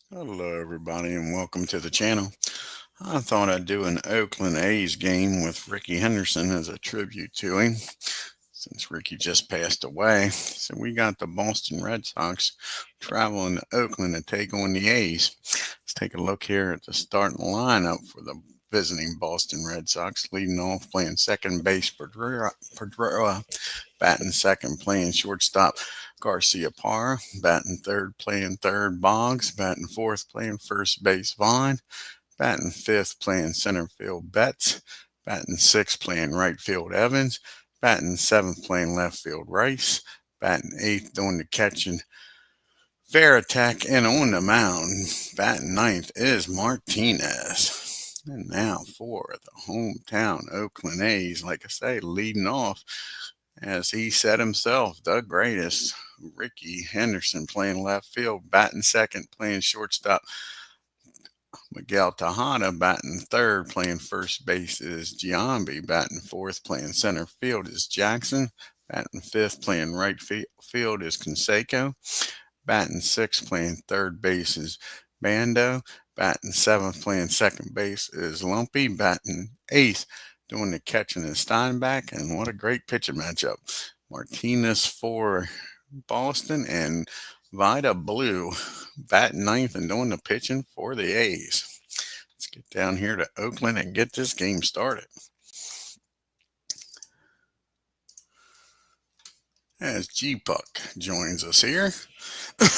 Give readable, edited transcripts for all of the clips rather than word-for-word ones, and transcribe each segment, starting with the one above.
Hello, everybody, and welcome to the channel. I thought I'd do an Oakland A's game with Ricky Henderson as a tribute to him, since Ricky just passed away. So we got the Boston Red Sox traveling to Oakland to take on the A's. Let's take a look here at the starting lineup for the visiting Boston Red Sox. Leading off, playing second base, Pedro, batting second, playing shortstop, Garcia Parra, batting third, playing third, Boggs, batting fourth, playing first base, Vaughn, batting fifth, playing center field, Betts, batting sixth, playing right field, Evans, batting seventh, playing left field, Rice, batting eighth, doing the catching, fair attack, and on the mound, batting ninth is Martinez. And now for the hometown Oakland A's, like I say, leading off, as he said himself, the greatest, Ricky Henderson, playing left field, batting second, playing shortstop, Miguel Tejada, batting third, playing first base is Giambi, batting fourth, playing center field is Jackson, batting fifth, playing right field is Canseco, batting sixth, playing third base is Bando, batting seventh, playing second base is Lumpy, batting eighth, doing the catching is Steinbach, and what a great pitching matchup. Martinez for Boston and Vida Blue batting ninth and doing the pitching for the A's. Let's get down here to Oakland and get this game started. As G Puck joins us here.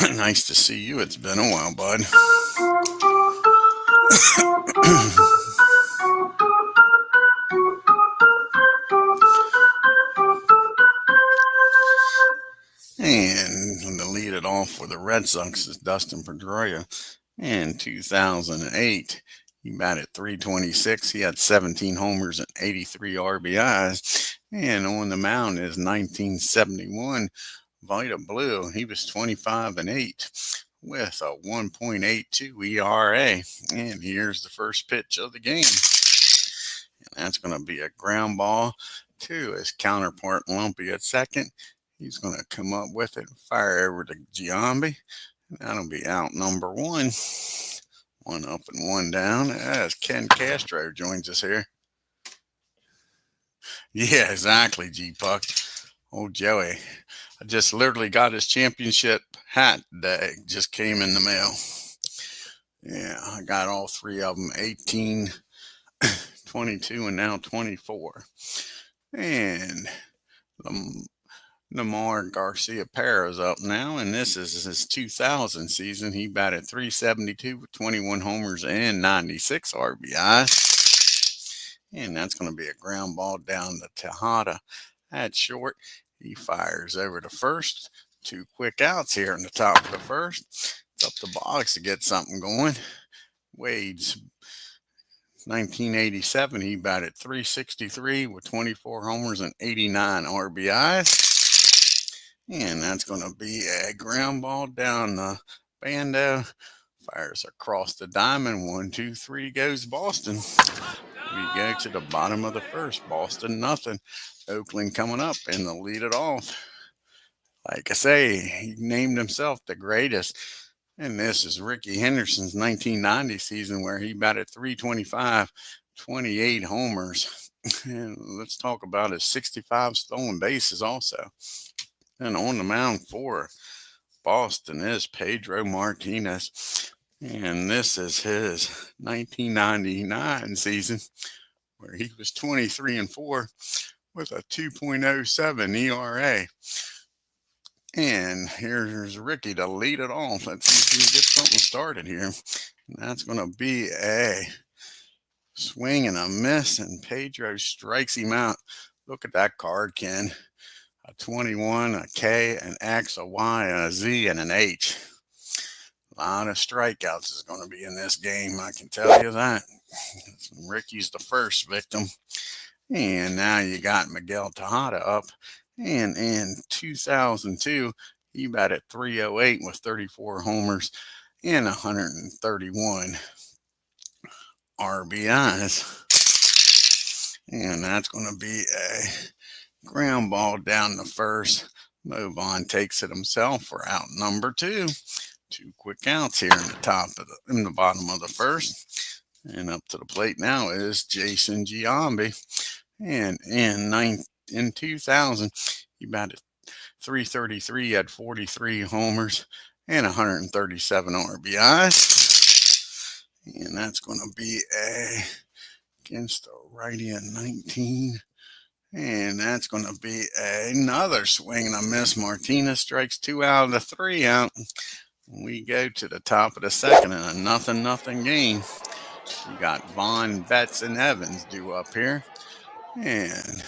Nice to see you. It's been a while, bud. And to lead it off for the Red Sox is Dustin Pedroia. In 2008, he batted .326. He had 17 homers and 83 RBIs. And on the mound is 1971 Vida Blue. He was 25-8 with a 1.82 ERA. And here's the first pitch of the game. And that's going to be a ground ball to his counterpart Lumpy at second. He's going to come up with it and fire over to Giambi. That'll be out number one. One up and one down as Ken Castro joins us here. Yeah, exactly, G Puck. Oh, Joey. I just literally got his championship hat today. Just came in the mail. Yeah, I got all three of them, 18, 22, and now 24. And Lamar Garcia Parra's up now, and this is his 2000 season. He batted .372 with 21 homers and 96 RBIs. And that's going to be a ground ball down to Tejada at short. He fires over to first. Two quick outs here in the top of the first. It's up to Boggs to get something going. Wade's 1987, he batted .363 with 24 homers and 89 RBIs. And that's going to be a ground ball down the Bando. Fires across the diamond. 1, 2, 3 goes Boston. We go to the bottom of the first. Boston nothing. Oakland coming up and they'll lead it off. Like I say, he named himself the greatest. And this is Ricky Henderson's 1990 season where he batted .325, 28 homers. And let's talk about his 65 stolen bases also. And on the mound for Boston is Pedro Martinez. And this is his 1999 season where he was 23-4 with a 2.07 ERA. And here's Ricky to lead it off. Let's see if he can get something started here. And that's going to be a swing and a miss, and Pedro strikes him out. Look at that card, Ken. A 21, a K, an X, a Y, a Z, and an H. A lot of strikeouts is going to be in this game, I can tell you that. Ricky's the first victim. And now you got Miguel Tejada up. And in 2002, he batted .308 with 34 homers and 131 RBIs. And that's going to be a ground ball down the first. Movon takes it himself for out number two. Two quick counts here in the bottom of the first. And up to the plate now is Jason Giambi. And in 2000, he batted .333, had 43 homers and 137 RBIs. And that's going to be against the righty at 19. And that's going to be another swing and a miss. Martinez strikes 2 out of the 3 out. We go to the top of the second in a 0-0 game. We got Vaughn, Betts, and Evans due up here. And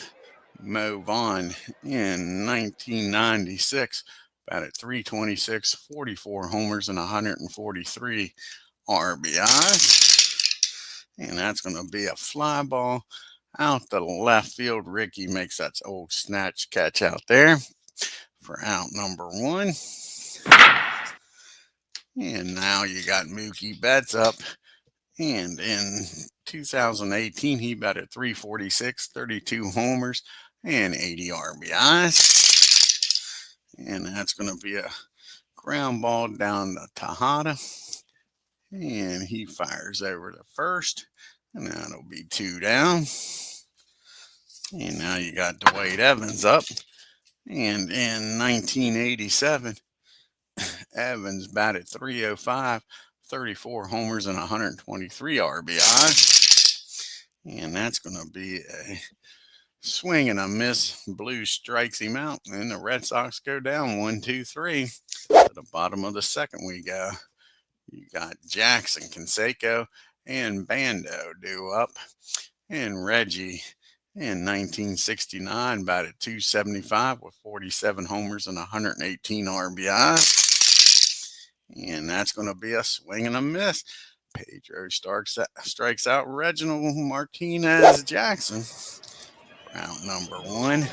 Mo Vaughn in 1996 batted .326, 44 homers, and 143 RBIs. And that's going to be a fly ball out the left field. Ricky makes that old snatch catch out there for out number 1. And now you got Mookie Betts up. And in 2018, he batted .346, 32 homers, and 80 RBIs. And that's going to be a ground ball down to Tejada. And he fires over to first. And that'll be 2 down. And now you got Dwight Evans up. And in 1987, Evans batted .305, 34 homers, and 123 RBIs. And that's going to be a swing and a miss. Blue strikes him out, and the Red Sox go down 1-2-3. To the bottom of the second we go. You got Jackson, Canseco, and Bando due up. And Reggie in 1969 batted .275 with 47 homers and 118 RBIs. And that's going to be a swing and a miss. Pedro strikes out Reginald Martinez Jackson. Round number 1.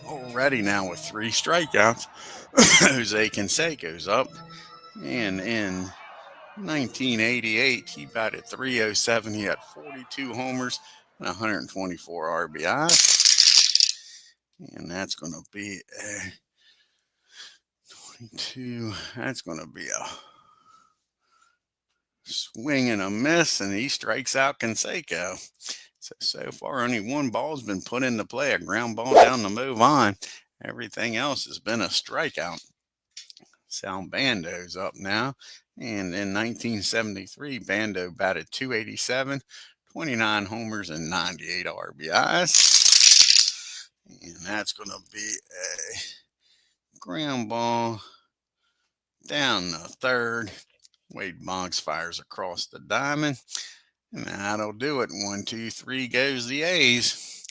Already now with 3 strikeouts. Jose Canseco's up. And in 1988, he batted .307. He had 42 homers and 124 RBIs. And that's going to be a 22. That's going to be a swing and a miss, and he strikes out Canseco. So far, only 1 ball's been put into play, a ground ball down to move on. Everything else has been a strikeout. Sal Bando's up now. And in 1973, Bando batted .287, 29 homers, and 98 RBIs. And that's going to be a ground ball down the third. Wade Boggs fires across the diamond. And that'll do it. 1-2-3 goes the A's.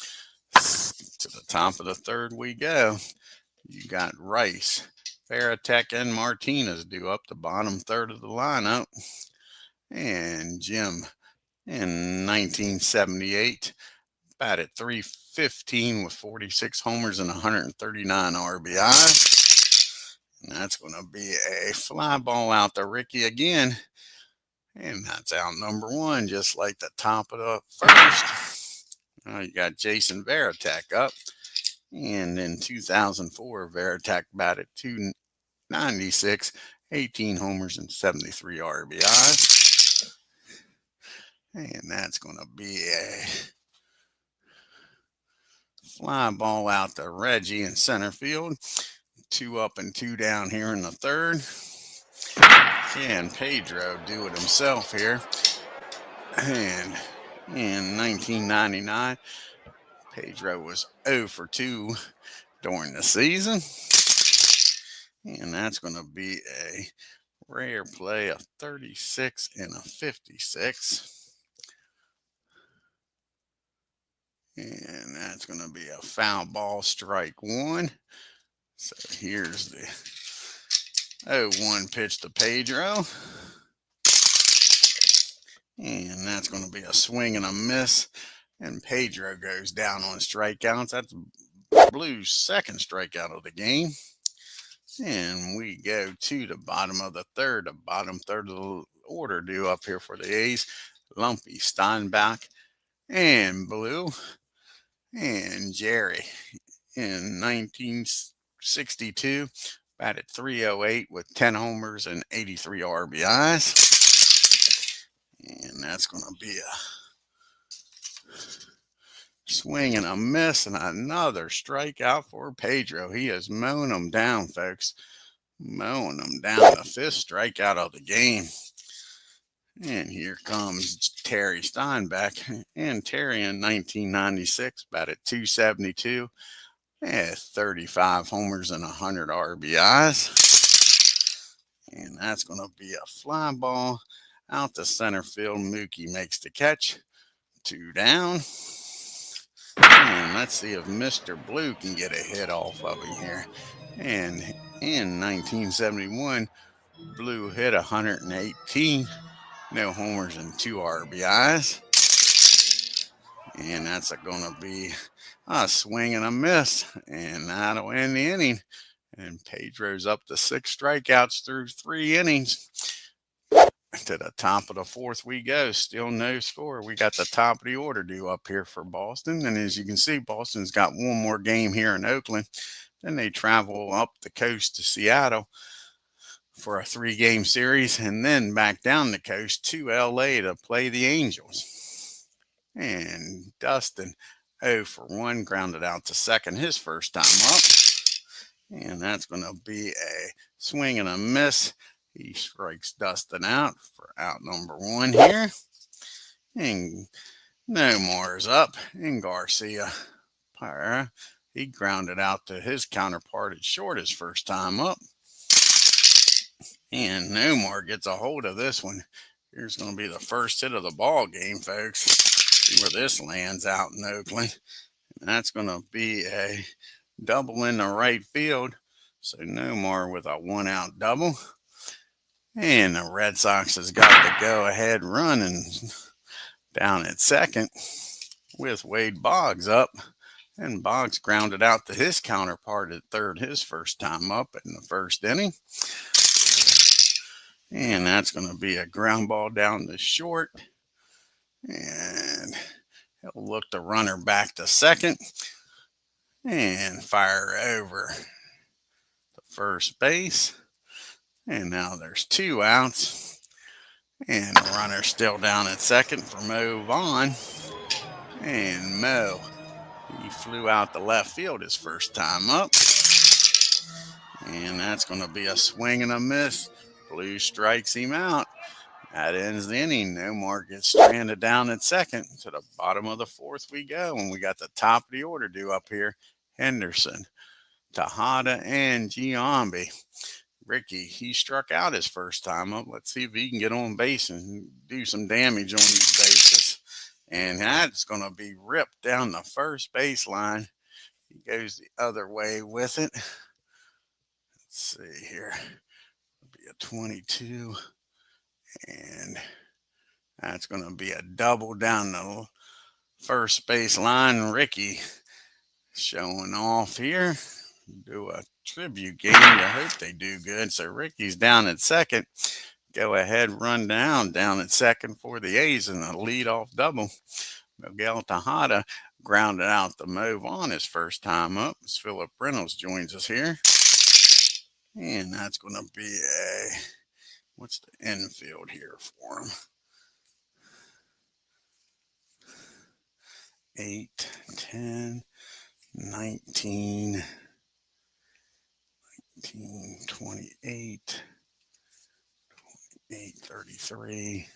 To the top of the third we go. You got Rice, Veritek, and Martinez due up the bottom third of the lineup. And Jim in 1978 batted .315 with 46 homers and 139 RBIs. And that's going to be a fly ball out to Ricky again. And that's out number 1, just like the top of the first. Now you got Jason Veritek up. And in 2004, Veritek batted .296, 18 homers, and 73 RBIs. And that's going to be a fly ball out to Reggie in center field. 2 up and 2 down here in the third. Can Pedro do it himself here? And in 1999, Pedro was 0 for 2 during the season. And that's going to be a rare play, a 36 and a 56. And that's going to be a foul ball, strike 1. So here's the 0-1 pitch to Pedro. And that's going to be a swing and a miss. And Pedro goes down on strikeouts. That's Blue's second strikeout of the game. And we go to the bottom of the third. The bottom third of the order due up here for the A's. Lumpy, Steinbach, and Blue. And Jerry in 1962 batted .308 with 10 homers and 83 RBIs. And that's going to be a swing and a miss and another strikeout for Pedro. He is mowing them down, folks. Mowing them down. The 5th strikeout of the game. And here comes Terry Steinbeck. And Terry in 1996 batted .272. 35 homers and 100 RBIs. And that's going to be a fly ball out to center field. Mookie makes the catch. 2 down. And let's see if Mr. Blue can get a hit off of him here. And in 1971, Blue hit 118. No homers and 2 RBIs. And that's going to be a swing and a miss. And that'll end the inning. And Pedro's up to 6 strikeouts through 3 innings. To the top of the 4th we go. Still no score. We got the top of the order due up here for Boston. And as you can see, Boston's got one more game here in Oakland. Then they travel up the coast to Seattle for a 3-game series. And then back down the coast to LA to play the Angels. And Dustin, 0 for 1, grounded out to second his first time up. And that's going to be a swing and a miss. He strikes Dustin out for out number 1 here. And Nomar's up. And Garcia, he grounded out to his counterpart at short his first time up. And Nomar gets a hold of this one. Here's going to be the first hit of the ball game, folks. See where this lands out in Oakland. And that's going to be a double in the right field. So Nomar with a 1-out double. And the Red Sox has got the go-ahead running down at second with Wade Boggs up. And Boggs grounded out to his counterpart at third his first time up in the first inning. And that's going to be a ground ball down to short. And he'll look the runner back to second. And fire over to first base. And now there's 2 outs. And the runner still down at second for Mo Vaughn. And Mo, he flew out to left field his first time up. And that's going to be a swing and a miss. Blue strikes him out. That ends the inning. Nomar gets stranded down at second. To the bottom of the 4th we go. And we got the top of the order due up here. Henderson, Tejada, and Giambi. Ricky, he struck out his first time up. Let's see if he can get on base and do some damage on these bases. And that's going to be ripped down the first baseline. He goes the other way with it. Let's see here. It'll be a 22. And that's going to be a double down the first baseline. Ricky showing off here. Do a tribute game. I hope they do good. So Ricky's down at second. Go ahead, run down at second for the A's in a leadoff double. Miguel Tejada grounded out the move on his first time up. As Philip Reynolds joins us here. And that's going to be a, what's the infield here for him? 8, 10, 19, 28, 33,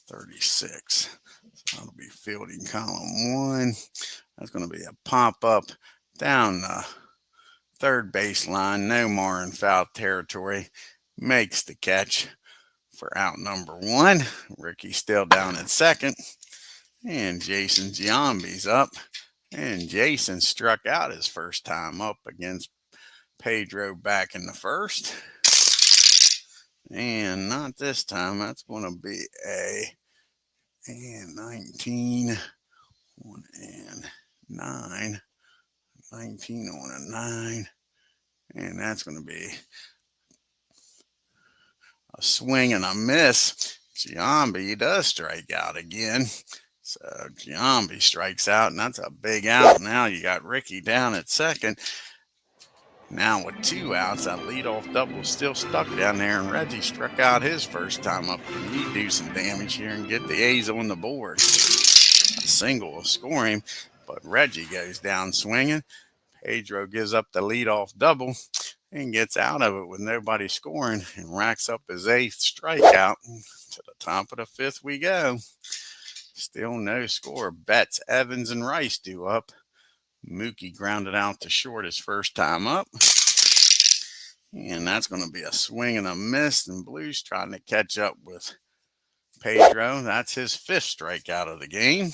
36. So that'll be fielding column 1. That's going to be a pop-up down the third baseline. Nomar in foul territory. Makes the catch for out number 1. Ricky still down at second. And Jason Giambi's up. And Jason struck out his first time up against Pedro back in the first. And not this time. That's going to be a 19 on and 9. 19 on a 9. And that's going to be a swing and a miss. Giambi does strike out again. So Giambi strikes out, and that's a big out. Now you got Ricky down at second. Now with 2 outs, that leadoff double still stuck down there, and Reggie struck out his first time up. Can he do some damage here and get the A's on the board? A single will score him, but Reggie goes down swinging. Pedro gives up the leadoff double and gets out of it with nobody scoring and racks up his 8th strikeout. To the top of the 5th we go. Still no score. Betts, Evans, and Rice due up. Mookie grounded out to short his first time up. And that's going to be a swing and a miss. And Blues trying to catch up with Pedro. That's his 5th strikeout of the game.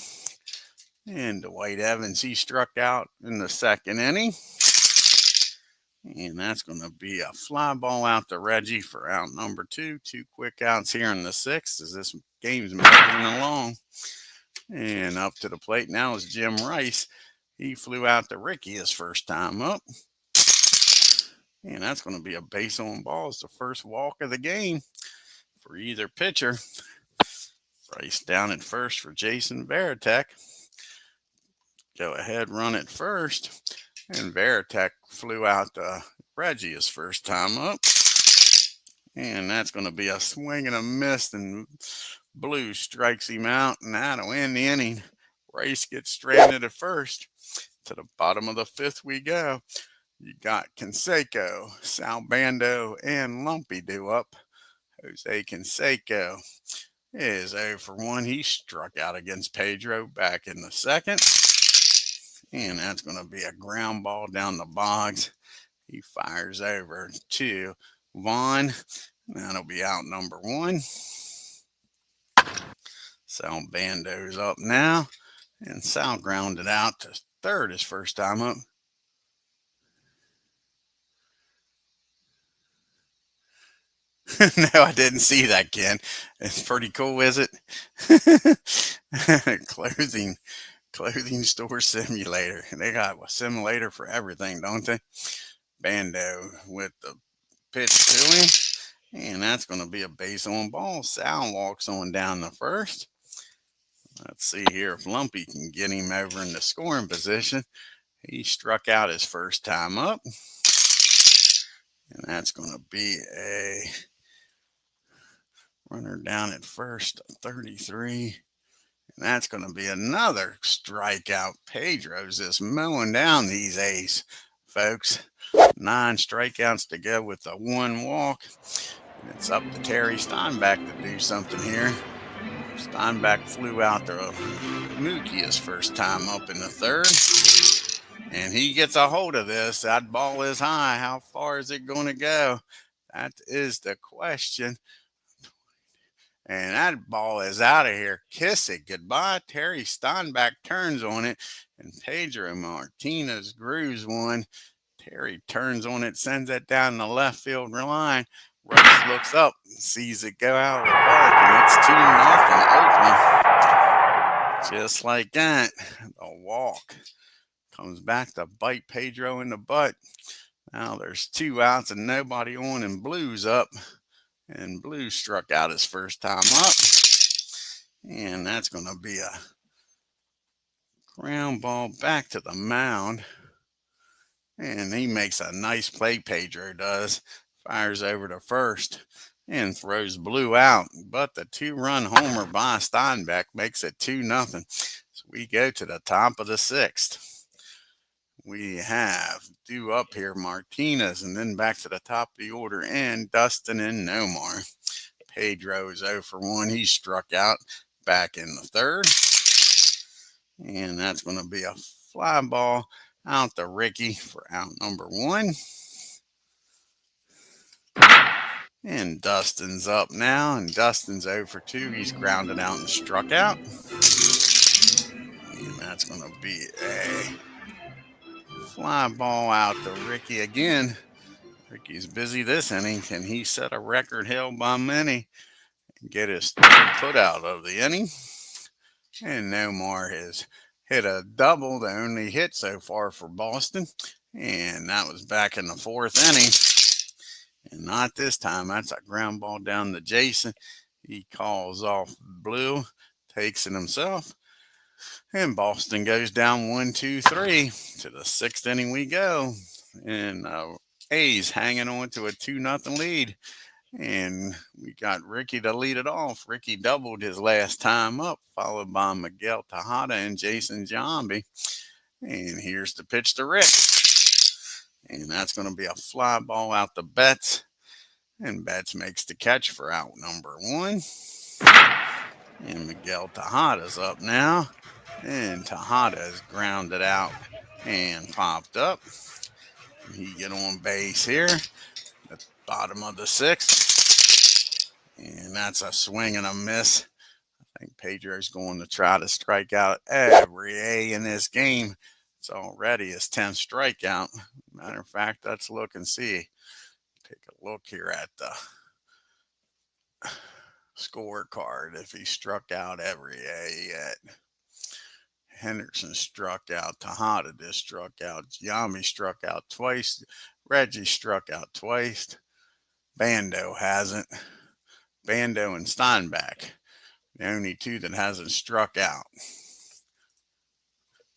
And Dwight Evans, he struck out in the 2nd inning. And that's going to be a fly ball out to Reggie for out number 2. 2 quick outs here in the 6th as this game's moving along. And up to the plate now is Jim Rice. He flew out to Ricky his first time up. And that's going to be a base on ball. It's the first walk of the game for either pitcher. Rice down at first for Jason Varitek. Go ahead, run at first. And Varitek flew out to Reggie his first time up. And that's going to be a swing and a miss. And Blue strikes him out. And that'll end the inning. Rice gets stranded at first. To the bottom of the 5th we go. You got Canseco, Salbando, and Lumpy due up. Jose Canseco is 0 for 1. He struck out against Pedro back in the 2nd. And that's going to be a ground ball down the bogs. He fires over to Vaughn. That'll be out number 1. Salbando's up now. And Sal grounded out to 3rd his first time up. No, I didn't see that, Ken. It's pretty cool, is it? Clothing store simulator. They got a simulator for everything, don't they? Bando with the pitch to him. And that's going to be a base on ball. Sal walks on down the 1st. Let's see here if Lumpy can get him over in the scoring position. He struck out his first time up. And that's going to be a runner down at first, 33. And that's going to be another strikeout. Pedro's just mowing down these A's, folks. 9 strikeouts to go with the 1 walk. And it's up to Terry Steinbach to do something here. Steinbach flew out to Mookie his first time up in the 3rd. And he gets a hold of this. That ball is high. How far is it going to go? That is the question. And that ball is out of here. Kiss it goodbye. Terry Steinbach turns on it. And Pedro Martinez grooves one. Terry turns on it, sends it down the left field line. Rice looks up, sees it go out of the park, and it's 2-0 Oakland. Just like that, the walk comes back to bite Pedro in the butt. Now there's 2 outs and nobody on, and Blue's up. And Blue struck out his first time up. And that's going to be a ground ball back to the mound. And he makes a nice play, Pedro does. Fires over to first and throws Blue out. But the 2-run homer by Steinbach makes it 2-0. So we go to the top of the 6th. We have due up here Martinez, and then back to the top of the order, and Dustin and Nomar. Pedro is 0 for 1. He struck out back in the 3rd. And that's going to be a fly ball out to Ricky for out number 1. And Dustin's up now, and Dustin's 0 for 2. He's grounded out and struck out. And that's going to be a fly ball out to Ricky again. Ricky's busy this inning. Can he set a record held by many and get his 3rd put out of the inning? And Nomar has hit a double, the only hit so far for Boston. And that was back in the 4th inning. And not this time. That's a ground ball down to Jason. He calls off Blue, takes it himself. And Boston goes down 1-2-3 to the 6th inning we go. And A's hanging on to a 2-0 lead. And we got Ricky to lead it off. Ricky doubled his last time up, followed by Miguel Tejada and Jason Giambi. And here's the pitch to Rick. And that's going to be a fly ball out to Betts. And Betts makes the catch for out number 1. And Miguel Tejada's up now. And Tejada is grounded out and popped up. He get on base here at the bottom of the 6th. And that's a swing and a miss. I think Pedro's going to try to strike out every A in this game. It's already his 10th strikeout. Matter of fact, let's look and see. Take a look here at the scorecard if he struck out every A yet. Henderson struck out. Tejada just struck out. Giambi struck out twice. Reggie struck out twice. Bando hasn't. Bando and Steinbach, the only 2 that hasn't struck out.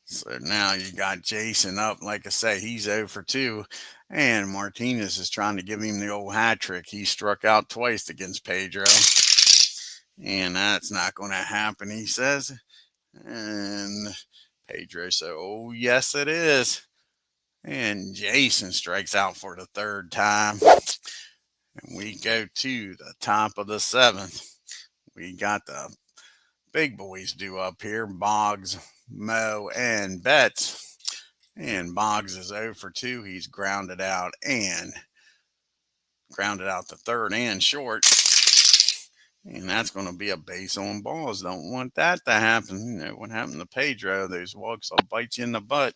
So now you got Jason up. Like I say, he's 0 for 2. And Martinez is trying to give him the old hat trick. He struck out twice against Pedro. And that's not going to happen, he says. And Pedro said, oh, yes, it is. And Jason strikes out for the 3rd time. And we go to the top of the 7th. We got the big boys due up here. Boggs, Mo, and Betts. And Boggs is 0 for 2. He's grounded out the 3rd and short. And that's going to be a base on balls. Don't want that to happen. You know what happened to Pedro. Those walks will bite you in the butt.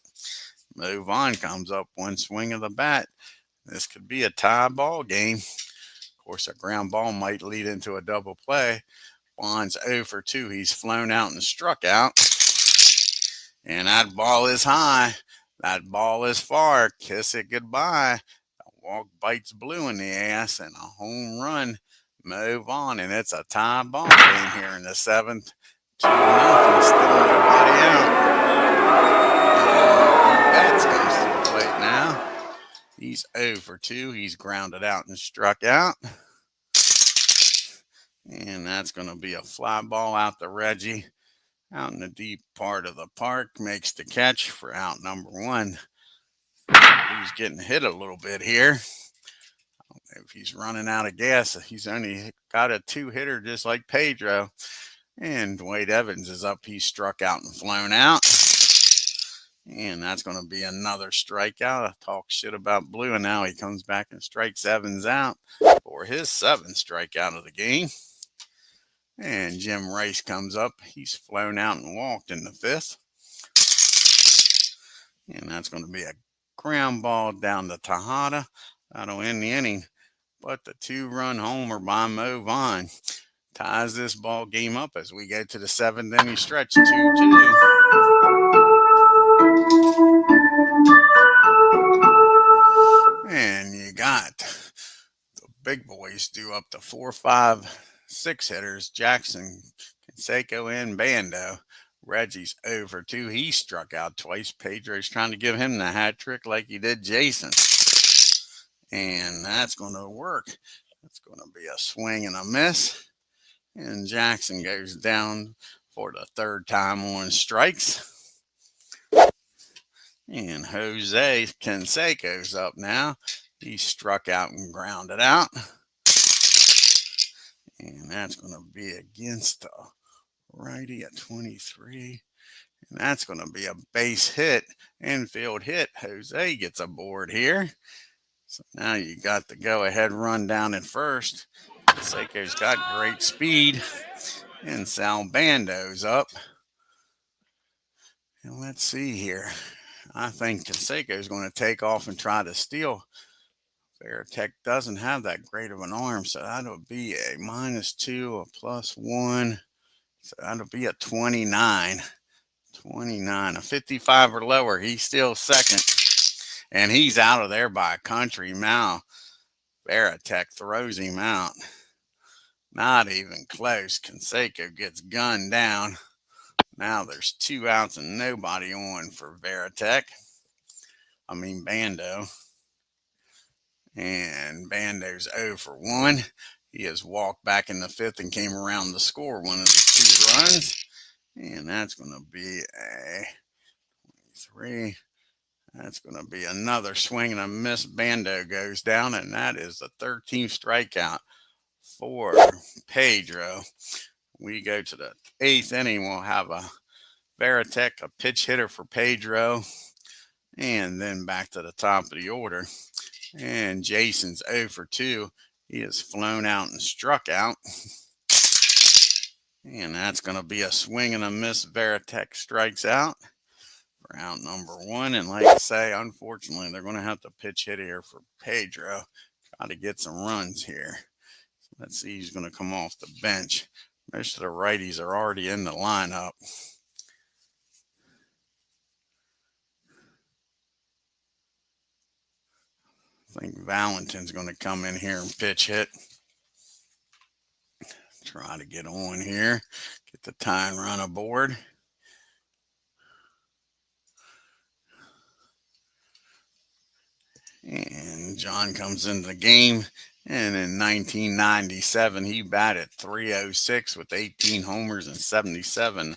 Mo Vaughn comes up 1 swing of the bat. This could be a tie ball game. Of course, a ground ball might lead into a double play. Vaughn's 0 for 2. He's flown out and struck out. And that ball is high. That ball is far. Kiss it goodbye. The walk bites blue in the ass and a home run. Move on, and it's a tie ball game here in the 7th. 2-0, still nobody out. Betts comes to the plate now. He's 0 for 2. He's grounded out and struck out. And that's going to be a fly ball out to Reggie. Out in the deep part of the park, makes the catch for out number 1. He's getting hit a little bit here. If he's running out of gas, he's only got a 2-hitter just like Pedro. And Dwight Evans is up. He's struck out and flown out. And that's going to be another strikeout. I talk shit about Blue, and now he comes back and strikes Evans out for his 7th strikeout of the game. And Jim Rice comes up. He's flown out and walked in the 5th. And that's going to be a ground ball down to Tejada. That'll end the inning. But the 2-run homer by Mo Vaughn ties this ball game up as we go to the 7th inning stretch. 2-2. And you got the big boys due up to 4, 5, 6 hitters. Jackson, Canseco, and Bando. Reggie's 0 for 2. He struck out twice. Pedro's trying to give him the hat trick like he did Jason. And that's going to work. It's going to be a swing and a miss. And Jackson goes down for the 3rd time on strikes. And Jose Canseco's up now. He struck out and grounded out. And that's going to be against the righty at 23. And that's going to be a base hit, infield hit. Jose gets aboard here. So now you got the go-ahead run down at first. Canseco's got great speed. And Sal Bando's up. And let's see here. I think Canseco's going to take off and try to steal. Veritek doesn't have that great of an arm, so that'll be a -2, a +1. So that'll be a 29. 29, a 55 or lower. He's still 2nd. And he's out of there by a country mile. Veritek throws him out. Not even close. Canseco gets gunned down. Now there's 2 outs and nobody on for Bando. And Bando's 0 for 1. He has walked back in the 5th and came around to score one of the 2 runs. And that's going to be a 3. That's going to be another swing and a miss. Bando goes down, and that is the 13th strikeout for Pedro. We go to the 8th inning. We'll have a Veritek, a pitch hitter for Pedro, and then back to the top of the order. And Jason's 0 for 2. He is flown out and struck out. And that's going to be a swing and a miss. Veritek strikes out for out number 1. And like I say, unfortunately, they're going to have to pitch hit here for Pedro. Try to get some runs here. Let's see who's going to come off the bench. Most of the righties are already in the lineup. I think Valentin's going to come in here and pitch hit. Try to get on here. Get the tying run aboard. And John comes into the game. And in 1997, he batted .306 with 18 homers and 77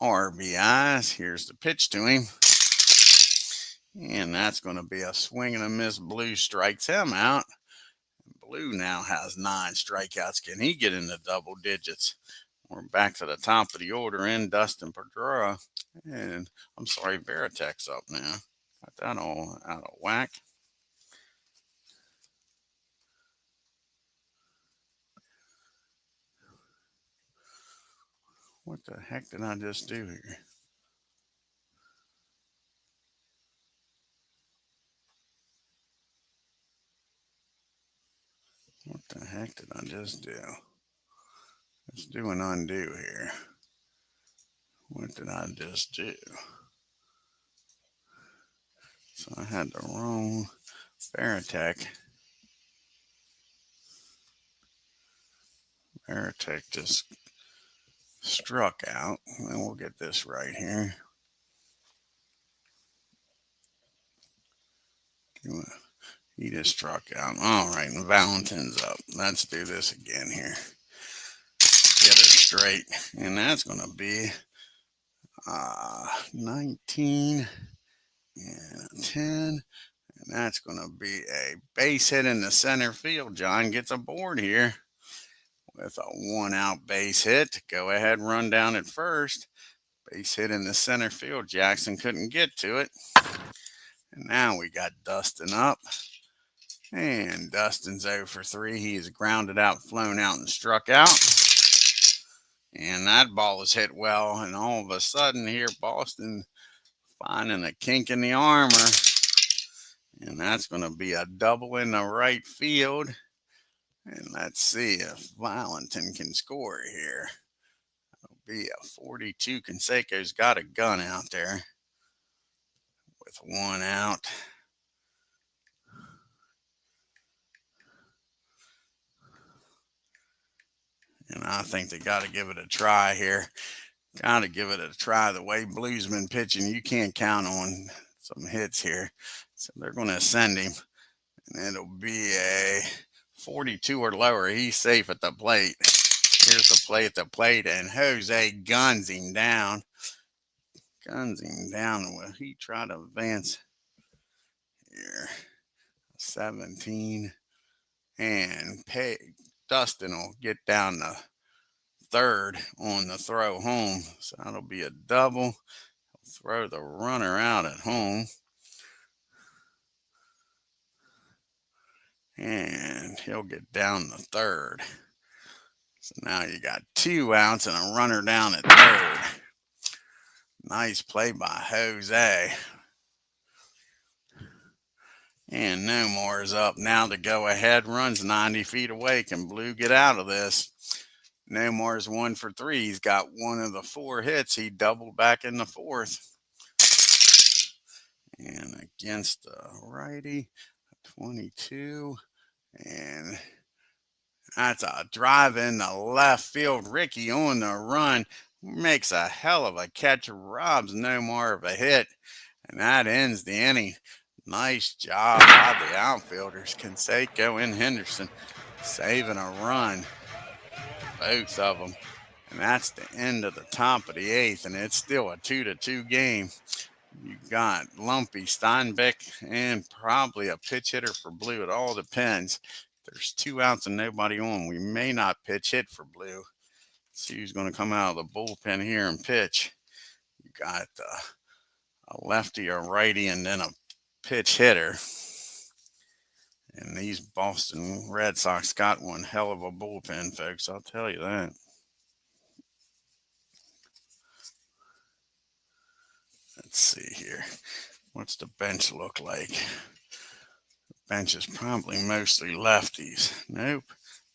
RBIs. Here's the pitch to him. And that's going to be a swing and a miss. Blue strikes him out. Blue now has 9 strikeouts. Can he get into double digits? We're back to the top of the order in Dustin Pedro. And I'm sorry, Veritek's up now. Got that all out of whack. What the heck did I just do here? What the heck did I just do? Let's do an undo here. What did I just do? So I had the wrong Veritek. Veritek just struck out. And we'll get this right here. He just struck out. All right, and Valentin's up. Let's do this again here. Get her straight. And that's going to be 19 and 10. And that's going to be a base hit in the center field. John gets aboard here with a 1-out base hit. Go ahead, run down at first. Base hit in the center field. Jackson couldn't get to it. And now we got Dustin up. And Dustin's 0 for 3. He is grounded out, flown out, and struck out. And that ball is hit well. And all of a sudden here, Boston finding a kink in the armor. And that's going to be a double in the right field. And let's see if Valentin can score here. It'll be a 42. Canseco's got a gun out there with 1 out. And I think they got to give it a try here. Got to give it a try. The way Blue's been pitching, you can't count on some hits here. So they're going to send him. And it'll be a 42 or lower. He's safe at the plate. Here's the play at the plate. And Jose guns him down. Guns him down. Will he try to advance here? 17. And Dustin will get down to third on the throw home. So that'll be a double. He'll throw the runner out at home. And he'll get down to third. So now you got 2 outs and a runner down at third. Nice play by Jose. And No More is up now to go ahead. Runs 90 feet away. Can Blue get out of this? No More is 1 for 3. He's got 1 of the 4 hits. He doubled back in the 4th. And against the righty, 22. And that's a drive in the left field. Ricky on the run. Makes a hell of a catch. Robs No More of a hit. And that ends the inning. Nice job by the outfielders, Canseco and Henderson, saving a run, both of them. And that's the end of the top of the eighth, and it's still a 2-2 game. You got Lumpy, Steinbeck, and probably a pitch hitter for Blue. It all depends. There's 2 outs and nobody on. We may not pitch hit for Blue. Let's see who's going to come out of the bullpen here and pitch. You got a lefty, a righty, and then a pitch hitter. And these Boston Red Sox got one hell of a bullpen, folks. I'll tell you that. Let's see here. What's the bench look like? The bench is probably mostly lefties. Nope.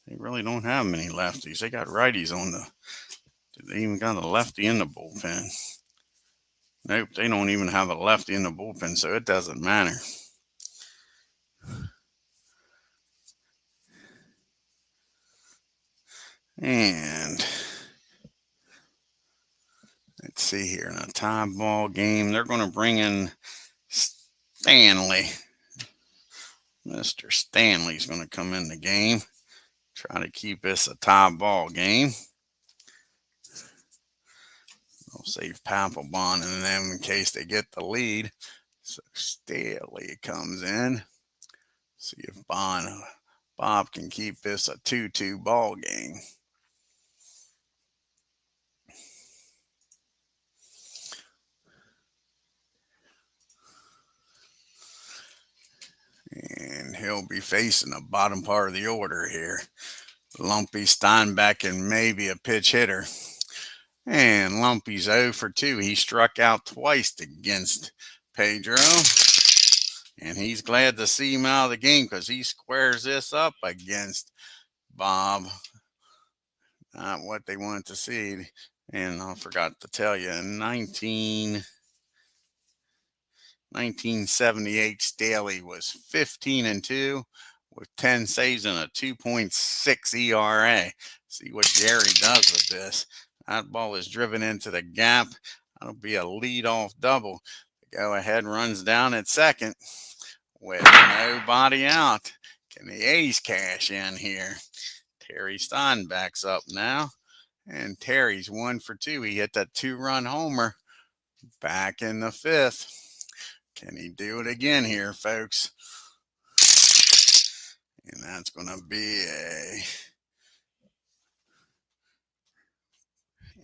They really don't have many lefties. They got righties on the. They even got a lefty in the bullpen. Nope, they don't even have a lefty in the bullpen, so it doesn't matter. And let's see here. In a tie ball game, they're going to bring in Stanley. Mr. Stanley's going to come in the game. Try to keep this a tie ball game. They'll save Papelbon and them in case they get the lead. So Staley comes in. See if Bob can keep this a 2-2 ball game. And he'll be facing the bottom part of the order here. Lumpy, Steinbeck, and maybe a pitch hitter. And Lumpy's 0 for 2. He struck out twice against Pedro. And he's glad to see him out of the game because he squares this up against Bob. Not what they wanted to see. And I forgot to tell you, in 1978, Staley was 15-2 with 10 saves and a 2.6 ERA. See what Jerry does with this. That ball is driven into the gap. That'll be a leadoff double. The go-ahead runs down at second with nobody out. Can the A's cash in here? Terry Steinbeck's up now. And Terry's 1 for 2. He hit that 2-run homer back in the 5th. Can he do it again here, folks? And that's going to be a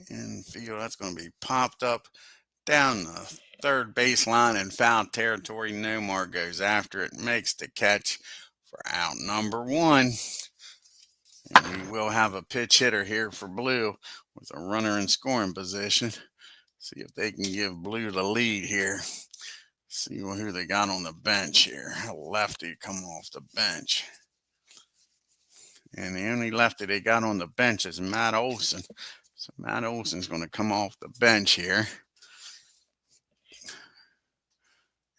infield. That's going to be popped up down the third baseline in foul territory. Nomar goes after it, makes the catch for out number 1. And we will have a pitch hitter here for Blue with a runner in scoring position. See if they can give Blue the lead here. See who they got on the bench here. A lefty come off the bench. And the only lefty they got on the bench is Matt Olson. So Matt Olson's going to come off the bench here.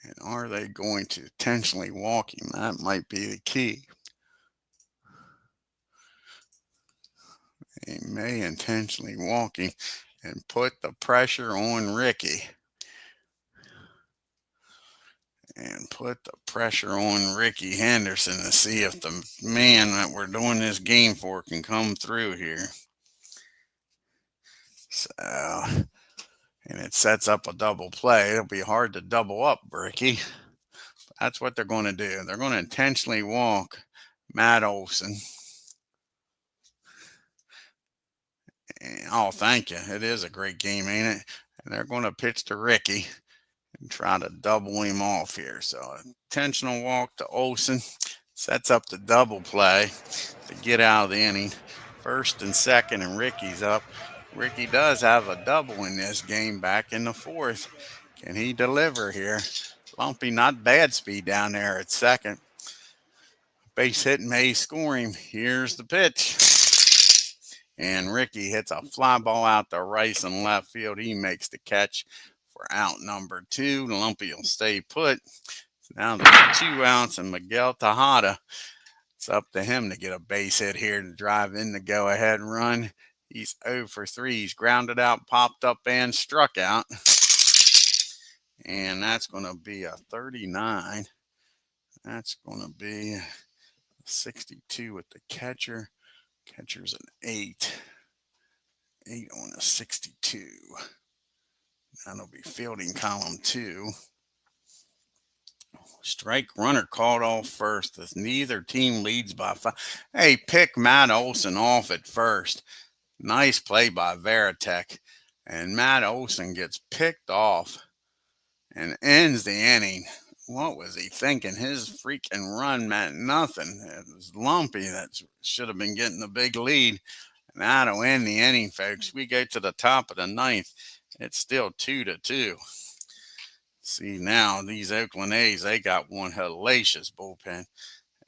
And are they going to intentionally walk him? That might be the key. They may intentionally walk him and put the pressure on Ricky. And put the pressure on Ricky Henderson to see if the man that we're doing this game for can come through here. So, and it sets up a double play. It'll be hard to double up, Ricky. That's what they're going to do. They're going to intentionally walk Matt Olson. And, oh, thank you. It is a great game, ain't it? And they're going to pitch to Ricky and try to double him off here. So intentional walk to Olson sets up the double play to get out of the inning. First and second, and Ricky's up. Ricky does have a double in this game back in the 4th. Can he deliver here? Lumpy, not bad speed down there at second. Base hit may score him. Here's the pitch. And Ricky hits a fly ball out to right and left field. He makes the catch for out number 2. Lumpy will stay put. Now there's 2 outs, and Miguel Tejada, it's up to him to get a base hit here to drive in the go-ahead run. He's 0 for 3. He's grounded out, popped up, and struck out. And that's going to be a 39. That's going to be 62 with the catcher. Catcher's an 8. 8 on a 62. That'll be fielding column 2. Strike runner called off first as neither team leads by 5. Hey, pick Matt Olson off at first. Nice play by Veritek. And Matt Olson gets picked off and ends the inning. What was he thinking? His freaking run meant nothing. It was Lumpy that should have been getting the big lead. And that'll end the inning, folks. We go to the top of the 9th. It's still 2-2. See, now these Oakland A's, they got one hellacious bullpen.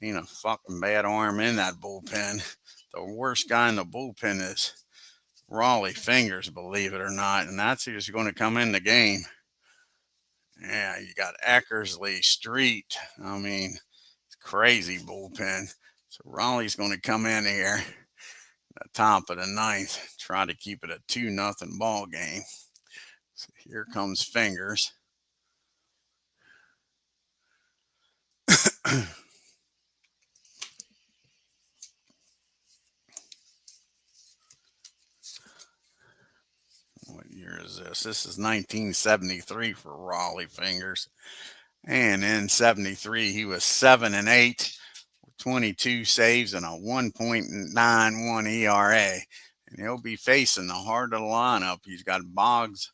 Ain't a fucking bad arm in that bullpen. The worst guy in the bullpen is Raleigh Fingers, believe it or not. And that's who's going to come in the game. Yeah, you got Eckersley, Street. I mean, it's crazy bullpen. So Raleigh's going to come in here at the top of the 9th, try to keep it a 2-0 ball game. So here comes Fingers. What year is this? This is 1973 for Raleigh Fingers. And in 73, he was 7-8 with 22 saves and a 1.91 ERA. And he'll be facing the heart of the lineup. He's got Boggs,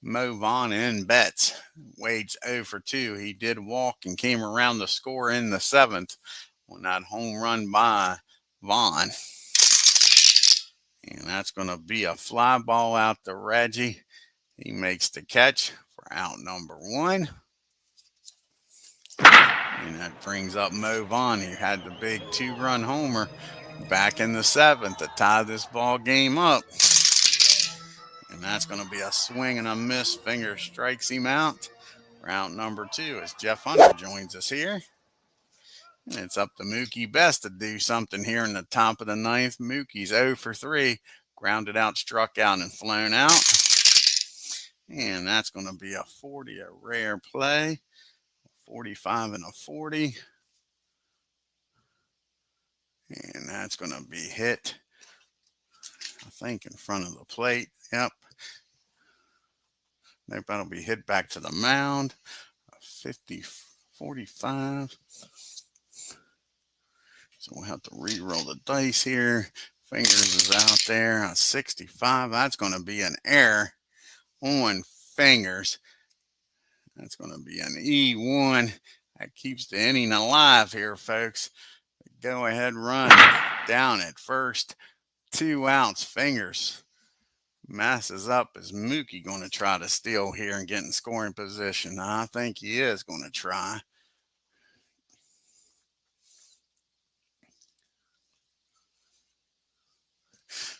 Mo Vaughn, and Betts. Wade's 0 for 2. He did walk and came around the score in the 7th on that home run by Vaughn. And that's going to be a fly ball out to Reggie. He makes the catch for out number 1. And that brings up Mo Vaughn. He had the big 2-run homer back in the 7th to tie this ball game up. And that's going to be a swing and a miss. Fingers strikes him out for out number 2 as Jeff Hunter joins us here. And it's up to Mookie Best to do something here in the top of the 9th. Mookie's 0 for 3. Grounded out, struck out, and flown out. And that's going to be a 40, a rare play. 45 and a 40. And that's going to be hit, I think, in front of the plate. Yep. Nope, that'll be hit back to the mound. 50, 45. So we'll have to re-roll the dice here. Fingers is out there. 65. That's going to be an error on Fingers. That's going to be an E1. That keeps the inning alive here, folks. Go ahead run down at first. 2 outs. Fingers masses up. Is Mookie going to try to steal here and get in scoring position? I think he is going to try.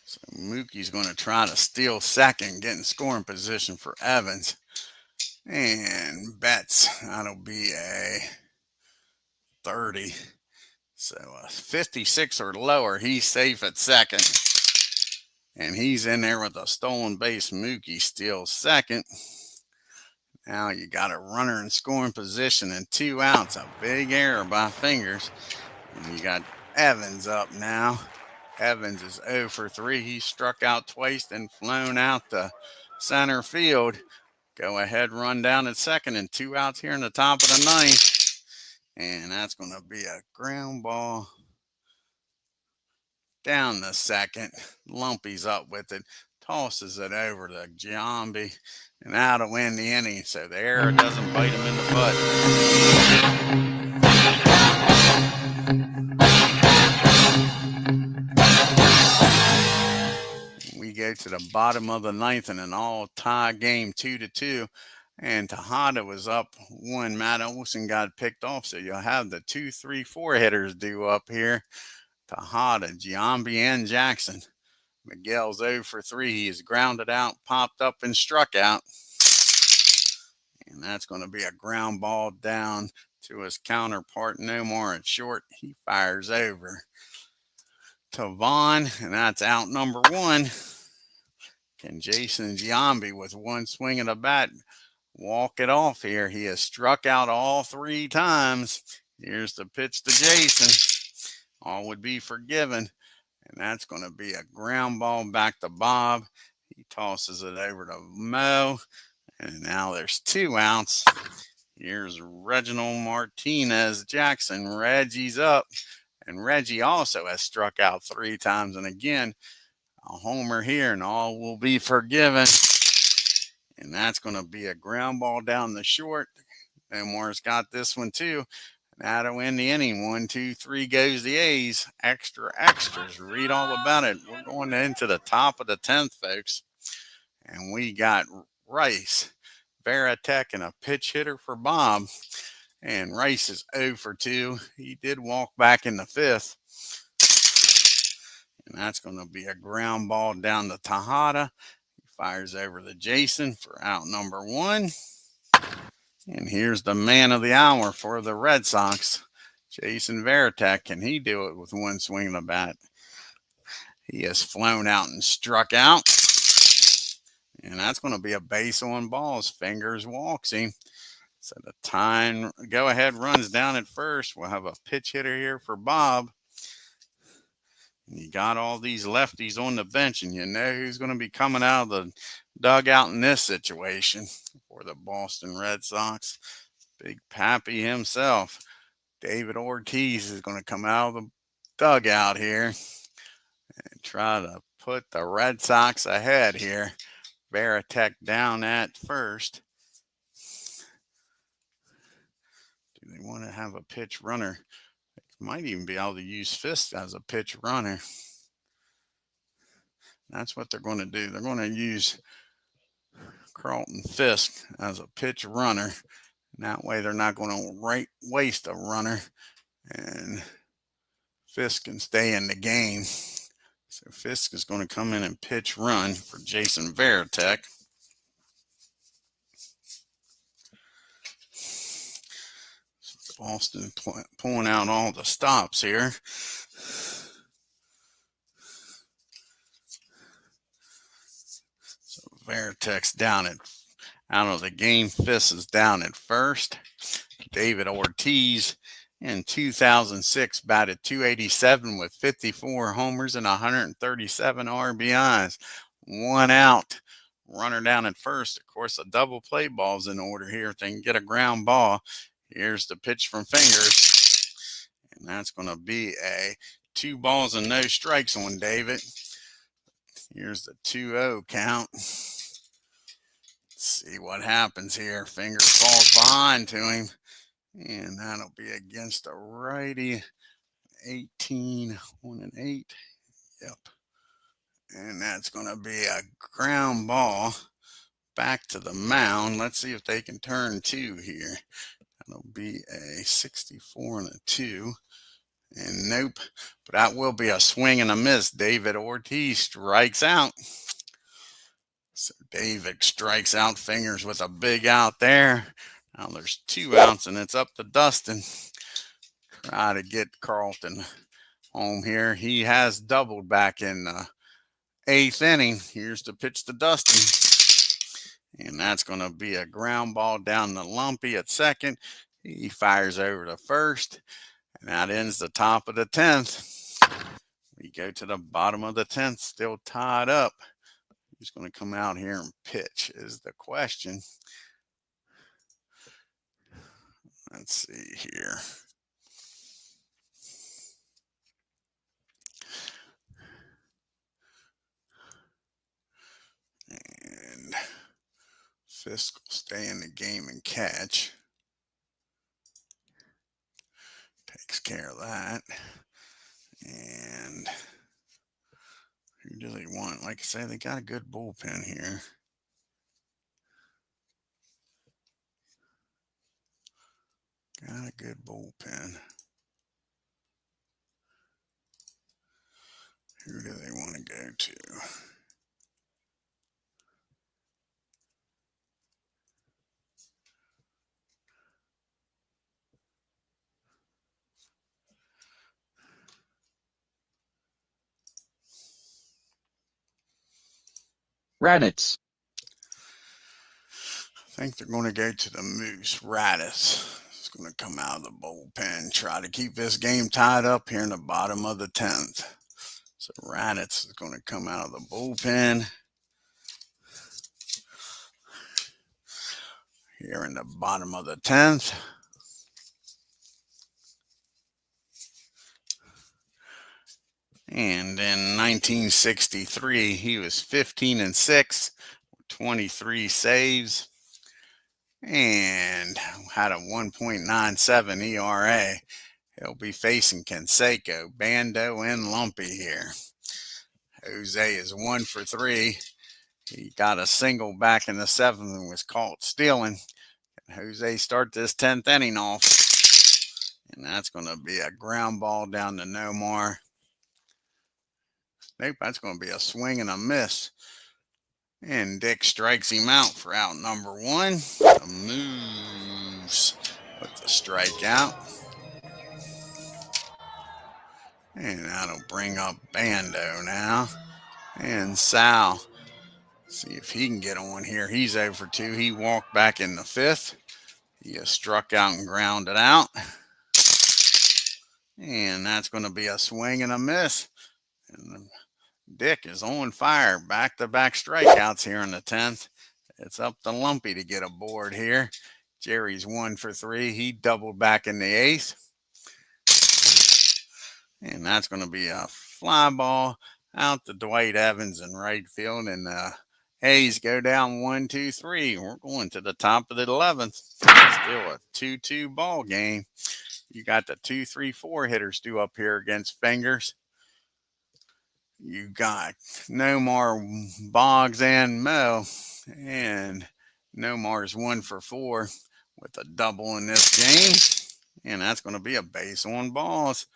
So Mookie's going to try to steal second, get in scoring position for Evans. And Betts, that'll be a 30. So a 56 or lower, he's safe at second. And he's in there with a stolen base. Mookie steals second. Now you got a runner in scoring position and 2 outs. A big error by Fingers. And you got Evans up now. Evans is 0 for 3. He struck out twice, then flown out to center field. Go ahead, run down at second, and 2 outs here in the top of the 9th. And that's going to be a ground ball down the second. Lumpy's up with it. Tosses it over to Giambi. And that'll win the inning. So the error doesn't bite him in the butt. We go to the bottom of the 9th in an all-tie game, 2-2. And Tejada was up when Matt Olson got picked off. So you'll have the 2, 3, 4 hitters due up here. Tejada, Giambi, and Jackson. Miguel's 0 for 3. He is grounded out, popped up, and struck out. And that's going to be a ground ball down to his counterpart, Nomar at short. He fires over to Vaughn, and that's out number 1. Can Jason Giambi, with one swing of the bat, walk it off here. He has struck out all 3 times. Here's the pitch to Jason. All would be forgiven. And that's going to be a ground ball back to Bob. He tosses it over to Mo. And now there's 2 outs. Here's Reginald Martinez Jackson. Reggie's up. And Reggie also has struck out 3 times. And again, a homer here, and all will be forgiven. And that's going to be a ground ball down the short. Moore's got this one too. That'll end the inning. 1, 2, 3 goes the A's. Extra extras. Read all about it. We're going into the top of the 10th, folks. And we got Rice, Veritek, and a pitch hitter for Bob. And Rice is 0 for 2. He did walk back in the 5th. And that's going to be a ground ball down to Tejada. He fires over to Jason for out number 1. And here's the man of the hour for the Red Sox, Jason Veritek. Can he do it with 1 swing of the bat? He has flown out and struck out. And that's going to be a base on balls. Fingers walks him. So the time go ahead runs down at first. We'll have a pitch hitter here for Bob. And you got all these lefties on the bench, and you know who's going to be coming out of the dugout in this situation for the Boston Red Sox. Big Pappy himself, David Ortiz, is going to come out of the dugout here and try to put the Red Sox ahead here. Veritek down at first. Do they want to have a pitch runner? They might even be able to use Fisk as a pitch runner. That's what they're going to do. They're going to use Carlton Fisk as a pitch runner. And that way they're not going to waste a runner. And Fisk can stay in the game. So Fisk is going to come in and pitch run for Jason Veritek. Boston pulling out all the stops here. So Veritek's down at out of the game. Fisk is down at first. David Ortiz in 2006 batted .287 with 54 homers and 137 RBIs. 1 out. Runner down at first. Of course, a double play ball's in order here if they can get a ground ball. Here's the pitch from Fingers. And that's going to be a 2 balls and no strikes on David. Here's the 2-0 count. Let's see what happens here. Fingers falls behind to him. And that'll be against a righty. 18 on an 8. Yep. And that's going to be a ground ball back to the mound. Let's see if they can turn 2 here. That'll be a 64 and a 2. And nope. But that will be a swing and a miss. David Ortiz strikes out. So David strikes out. Fingers with a big out there. Now there's 2 outs, and it's up to Dustin. Try to get Carlton home here. He has doubled back in the 8th inning. Here's the pitch to Dustin. And that's going to be a ground ball down to Lumpy at second. He fires over to first. And that ends the top of the 10th. We go to the bottom of the 10th, still tied up. Who's going to come out here and pitch is the question. Let's see here. And Fisk will stay in the game and catch. Takes care of that. And who do they want? Like I say, they got a good bullpen here. Got a good bullpen. Who do they want to go to? Raditz. think they're going to go to the Moose. Radis is going to come out of the bullpen, try to keep this game tied up here in the bottom of the 10th. So Raditz is going to come out of the bullpen here in the bottom of the 10th. And in 1963, he was 15-6, 23 saves, and had a 1.97 ERA. He'll be facing Canseco, Bando, and Lumpy here. Jose is 1 for 3. He got a single back in the 7th and was caught stealing. And Jose start this 10th inning off. And that's going to be a ground ball down to Nomar. Nope, that's going to be a swing and a miss. And Dick strikes him out for out number 1. The Moose with the strikeout. And that'll bring up Bando now. And Sal. See if he can get on here. He's over 2. He walked back in the 5th. He has struck out and grounded out. And that's going to be a swing and a miss. And Dick is on fire. Back-to-back strikeouts here in the 10th. It's up to Lumpy to get aboard here. Jerry's 1 for 3. He doubled back in the 8th. And that's going to be a fly ball out to Dwight Evans in right field. And A's go down 1-2-3. We're going to the top of the 11th. Still a 2-2 ball game. You got the 2-3-4 hitters due up here against Fingers. You got Nomar, Boggs, and Mo. And Nomar's 1 for 4 with a double in this game. And that's going to be a base on balls.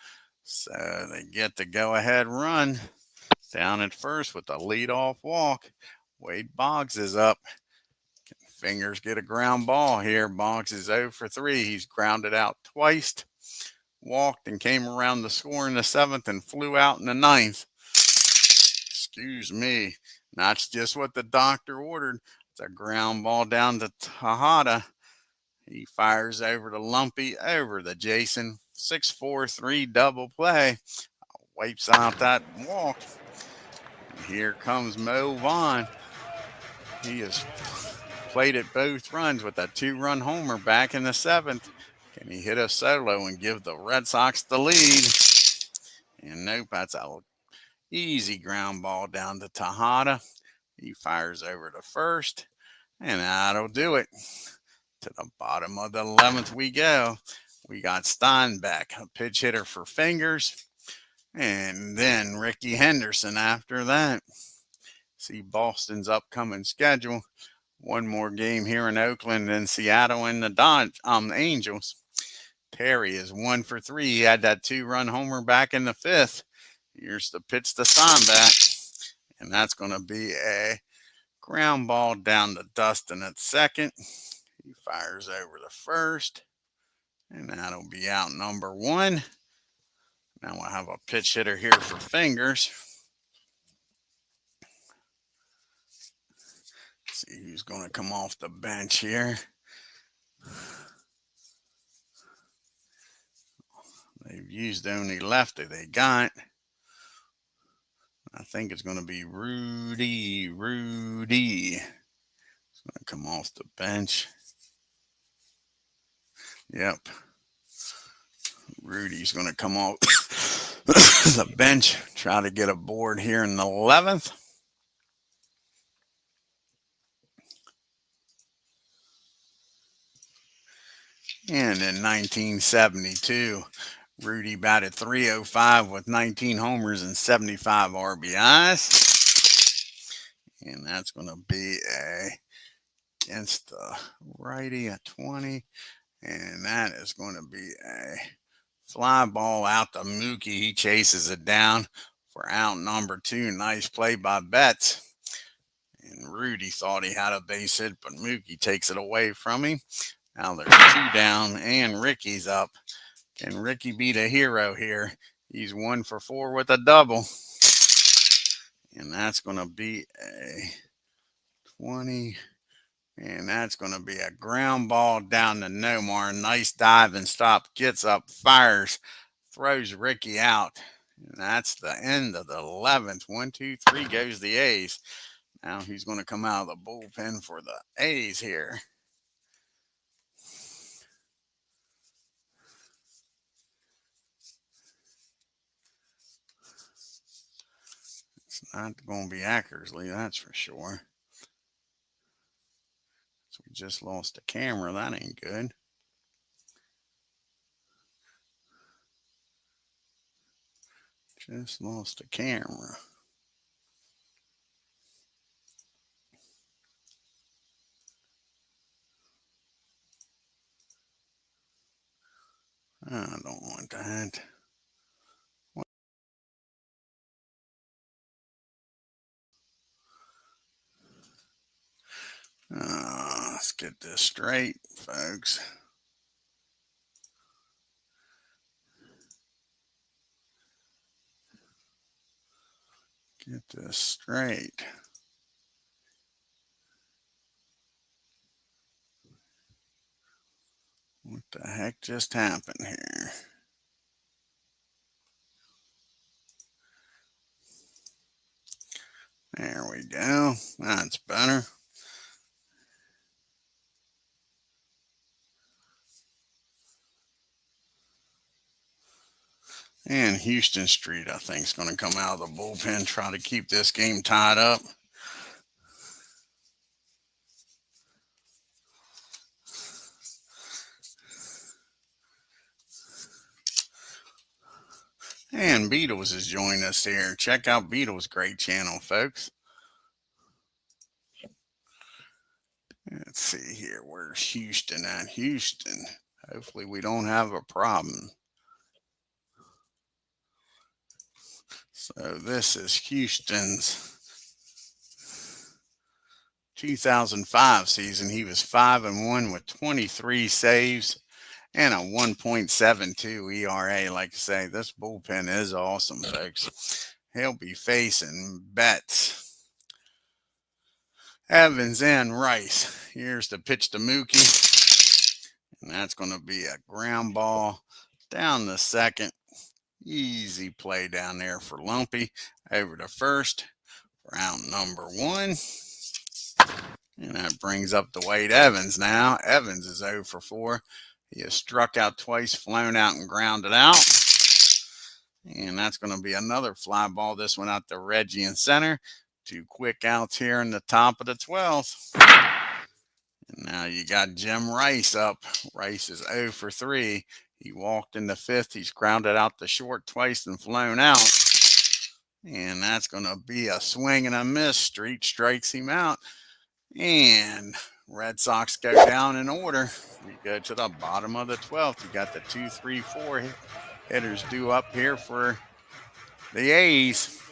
So they get the go-ahead run down at first with a leadoff walk. Wade Boggs is up. Fingers get a ground ball here. Boggs is 0 for 3. He's grounded out twice, walked and came around the score in the 7th and flew out in the 9th. Excuse me. That's just what the doctor ordered. It's a ground ball down to Tejada. He fires over to Lumpy, over to Jason. 6-4-3 double play. Wipes out that walk. And here comes Mo Vaughn. He has plated both runs with a 2-run homer back in the 7th. Can he hit a solo and give the Red Sox the lead? And nope, that's an easy ground ball down to Tejada. He fires over to first. And that'll do it. To the bottom of the 11th we go. We got Steinbeck, a pitch hitter for Fingers. And then Ricky Henderson after that. See Boston's upcoming schedule. One more game here in Oakland and Seattle and the Angels. Perry is 1 for 3. He had that 2-run homer back in the 5th. Here's the pitch to Steinbeck. And that's going to be a ground ball down to Dustin at second. He fires over the first. And that'll be out number 1. Now we'll have a pitch hitter here for Fingers. See who's going to come off the bench here. They've used the only lefty they got. I think it's going to be Rudy. He's going to come off the bench. Yep. Rudy's going to come off the bench, try to get aboard here in the 11th. And in 1972, Rudy batted .305 with 19 homers and 75 RBIs. And that's going to be against the righty at 20. And that is going to be a fly ball out to Mookie. He chases it down for out number 2. Nice play by Betts. And Rudy thought he had a base hit, but Mookie takes it away from him. Now there's 2 down, and Ricky's up. Can Ricky be the hero here? He's 1 for 4 with a double. And that's going to be a 20. And that's going to be a ground ball down to Nomar. Nice dive and stop. Gets up, fires, throws Ricky out. And that's the end of the 11th. 1, 2, 3 goes the A's. Now he's going to come out of the bullpen for the A's here. It's not going to be Ackersley, that's for sure. So we just lost the camera. That ain't good. Just lost the camera. I don't want that. Let's get this straight, folks. Get this straight. What the heck just happened here? There we go. That's better. And Houston Street, I think, is going to come out of the bullpen, try to keep this game tied up. And Beatles is joining us here. Check out Beatles' great channel, folks. Let's see here. Where's Houston at? Houston. Hopefully we don't have a problem. So this is Houston's 2005 season. He was 5-1 with 23 saves and a 1.72 ERA. Like I say, this bullpen is awesome, folks. He'll be facing Betts, Evans, and Rice. Here's the pitch to Mookie. And that's going to be a ground ball down the second. Easy play down there for Lumpy. Over to first for out number 1. And that brings up Dwight Evans now. Evans is 0 for 4. He has struck out twice, flown out, and grounded out. And that's going to be another fly ball. This one out to Reggie in center. 2 quick outs here in the top of the 12th. And now you got Jim Rice up. Rice is 0 for 3. He walked in the 5th. He's grounded out the short twice and flown out. And that's going to be a swing and a miss. Street strikes him out. And Red Sox go down in order. We go to the bottom of the 12th. You got the 2, 3, 4 hitters due up here for the A's.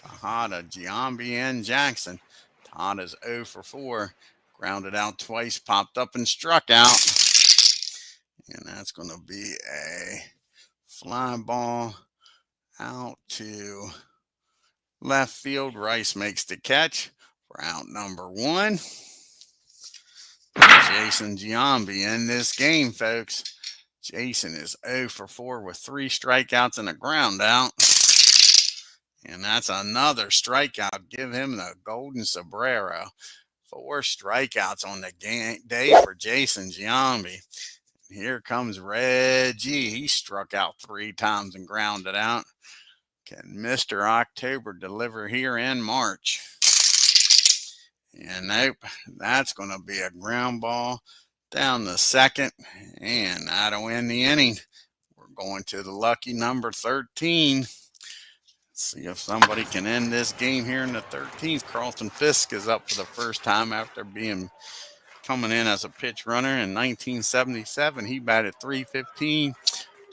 Tejada, Giambi, and Jackson. Tejada's 0 for 4. Grounded out twice, popped up and struck out. And that's going to be a fly ball out to left field. Rice makes the catch for out number 1. Jason Giambi in this game, folks. Jason is 0 for 4 with 3 strikeouts and a ground out. And that's another strikeout. Give him the golden sombrero. 4 strikeouts on the day for Jason Giambi. Here comes Reggie. He struck out 3 times and grounded out. Can Mr. October deliver here in March? And nope, that's going to be a ground ball down the second. And that'll end the inning. We're going to the lucky number 13. See if somebody can end this game here in the 13th. Carlton Fisk is up for the first time after coming in as a pitch runner in 1977. He batted .315,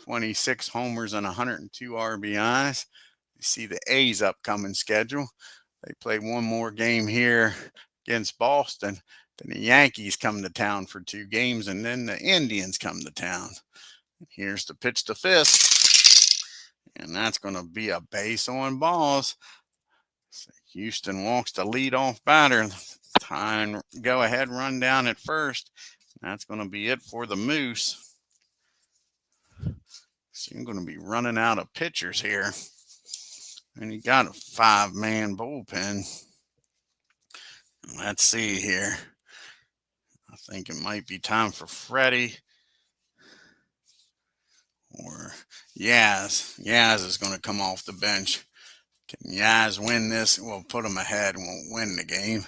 26 homers and 102 RBIs. You see the A's upcoming schedule. They play one more game here against Boston. Then the Yankees come to town for 2 games, and then the Indians come to town. Here's the pitch to Fisk. And that's going to be a base on balls. So Houston walks the leadoff batter. Time, go ahead, run down at first. That's going to be it for the Moose. So you're going to be running out of pitchers here. And you got a 5-man bullpen. Let's see here. I think it might be time for Freddie or Yaz. Yaz is going to come off the bench. Can Yaz win this? We'll put him ahead and won't win the game.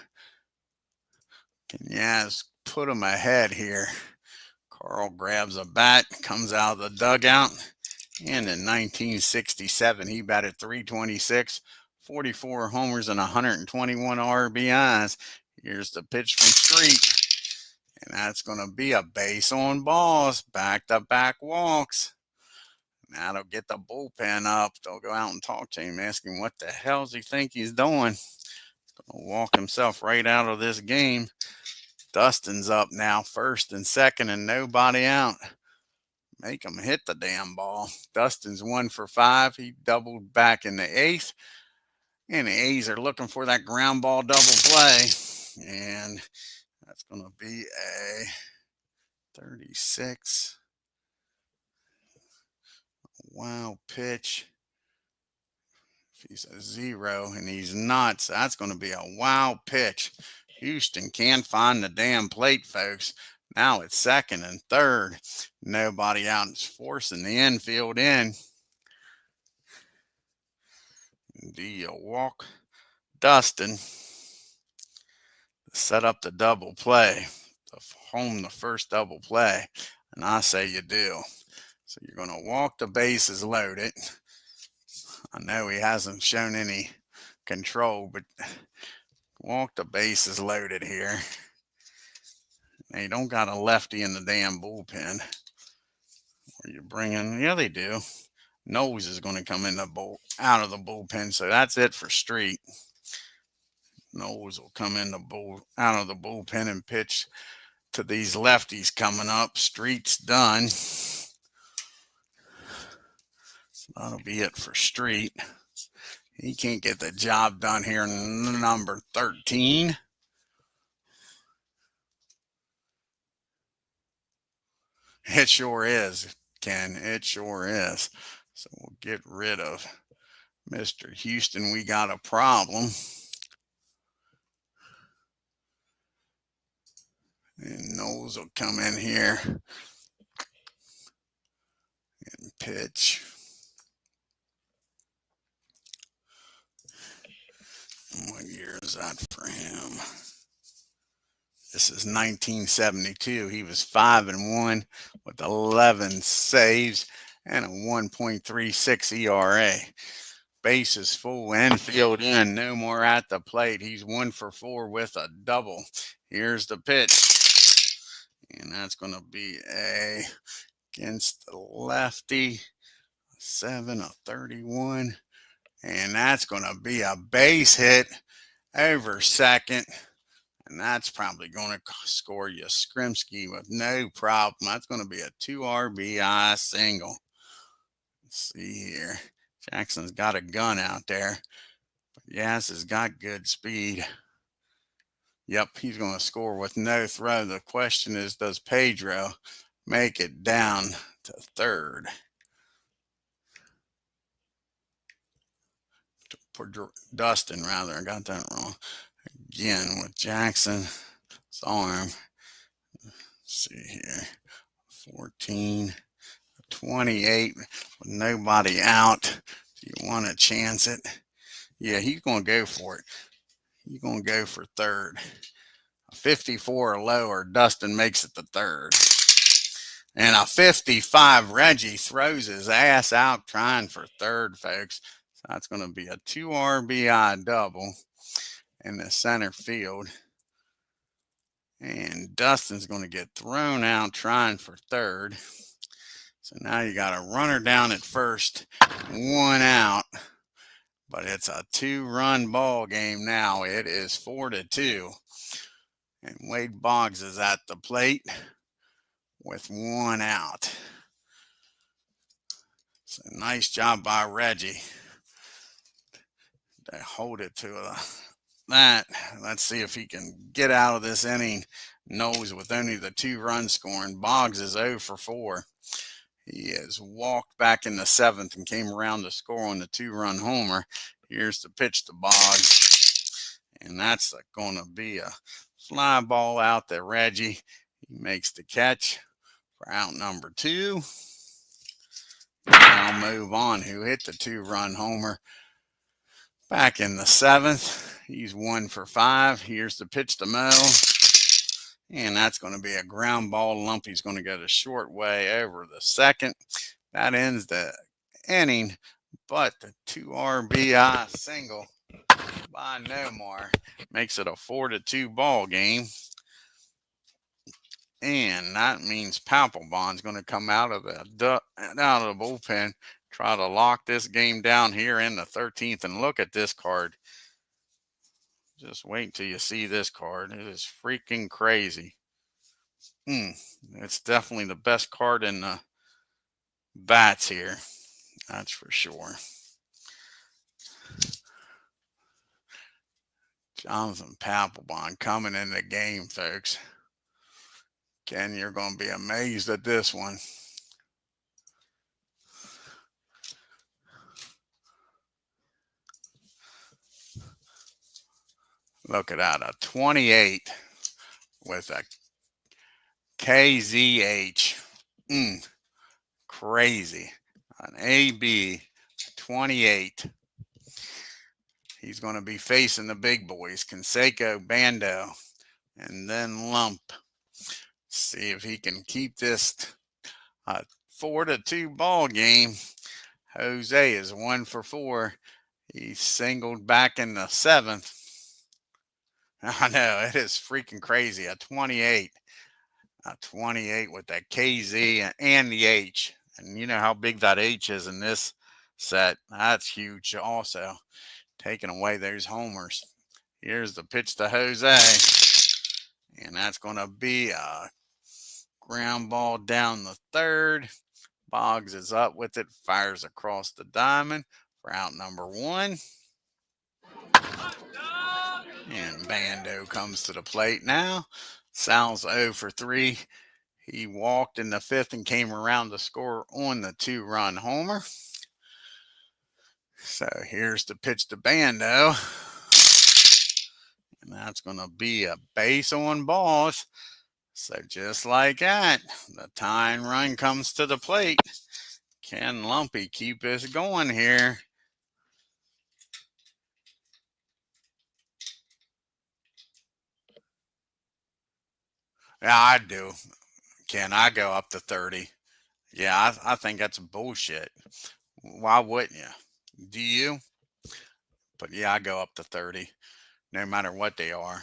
Can Yaz put him ahead here? Carl grabs a bat, comes out of the dugout. And in 1967, he batted .326, 44 homers, and 121 RBIs. Here's the pitch from Street. And that's going to be a base on balls. Back-to-back walks. Now they'll get the bullpen up. They'll go out and talk to him, ask him what the hell does he think he's doing. He's going to walk himself right out of this game. Dustin's up now, first and second, and nobody out. Make him hit the damn ball. Dustin's 1 for 5. He doubled back in the 8th. And the A's are looking for that ground ball double play. And that's going to be a 36. Wow pitch. If he's a 0 and he's not, so that's going to be a wow pitch. Houston can't find the damn plate, folks. Now it's second and third. Nobody out. It's forcing the infield in. Do you walk Dustin to set up the double play, to home the first double play? And I say you do. So you're going to walk the bases loaded. I know he hasn't shown any control, but walk the bases loaded here. They don't got a lefty in the damn bullpen. Or you bring in, yeah, they do. Knowles is going to come in out of the bullpen, so that's it for Street. Knowles will come in out of the bullpen and pitch to these lefties coming up. Street's done. So that'll be it for Street. He can't get the job done here. Number 13. It sure is, Ken. It sure is. So we'll get rid of Mr. Houston. We got a problem. And Knowles will come in here and pitch. What year is that for him? This is 1972. He was 5-1 with 11 saves and a 1.36 ERA. Bases full, infield in, no more at the plate. He's 1 for 4 with a double. Here's the pitch. And that's going to be against the lefty. 7-31. And that's going to be a base hit over second. And that's probably going to score you Skrimsky with no problem. That's going to be a 2 RBI single. Let's see here. Jackson's got a gun out there. But Yaz has got good speed. Yep, he's going to score with no throw. The question is, does Pedro make it down to third? Dustin, rather. I got that wrong. Again with Jackson's arm. Let's see here. 14, 28 with nobody out. Do you want to chance it? Yeah, he's going to go for it. He's going to go for third. A 54 or lower, Dustin makes it to third. And a 55, Reggie throws his ass out trying for third, folks. So that's going to be a 2 RBI double in the center field. And Dustin's going to get thrown out trying for third. So now you got a runner down at first, 1 out. But it's a 2-run ball game now. It is 4-2. And Wade Boggs is at the plate with 1 out. So nice job by Reggie to hold it to that. Let's see if he can get out of this inning nose with only the 2 runs scoring. Boggs is 0 for 4. He has walked back in the 7th and came around to score on the 2-run homer. Here's the pitch to Boggs, and that's going to be a fly ball out to Reggie. He makes the catch for out number 2. Now move on, who hit the 2-run homer back in the 7th. He's 1 for 5. Here's the pitch to Mo. And that's going to be a ground ball. Lumpy's going to go the short way over the 2nd. That ends the inning, but the 2 RBI single by Nomar makes it a 4-2 ball game. And that means Papelbon's going to come out of the bullpen, try to lock this game down here in the 13th. And look at this card. Just wait until you see this card. It is freaking crazy. It's definitely the best card in the bats here. That's for sure. Jonathan Papelbon coming in the game, folks. Ken, you're going to be amazed at this one. Look at that, a 28 with a KZH. Crazy. An AB 28. He's going to be facing the big boys, Canseco, Bando, and then Lump. See if he can keep this 4-2 ball game. Jose is 1 for 4. He singled back in the 7th. I know, it is freaking crazy. A 28 with that KZ and the H. And you know how big that H is in this set. That's huge also. Taking away those homers. Here's the pitch to Jose. And that's going to be a ground ball down the 3rd. Boggs is up with it. Fires across the diamond for out number 1. And Bando comes to the plate now. Sal's 0 for 3. He walked in the 5th and came around to score on the 2-run homer. So here's the pitch to Bando. And that's going to be a base on balls. So just like that, the tying run comes to the plate. Can Lumpy keep this going here? Yeah, I do. Can I go up to 30? Yeah, I think that's bullshit. Why wouldn't you? Do you? But yeah, I go up to 30, no matter what they are.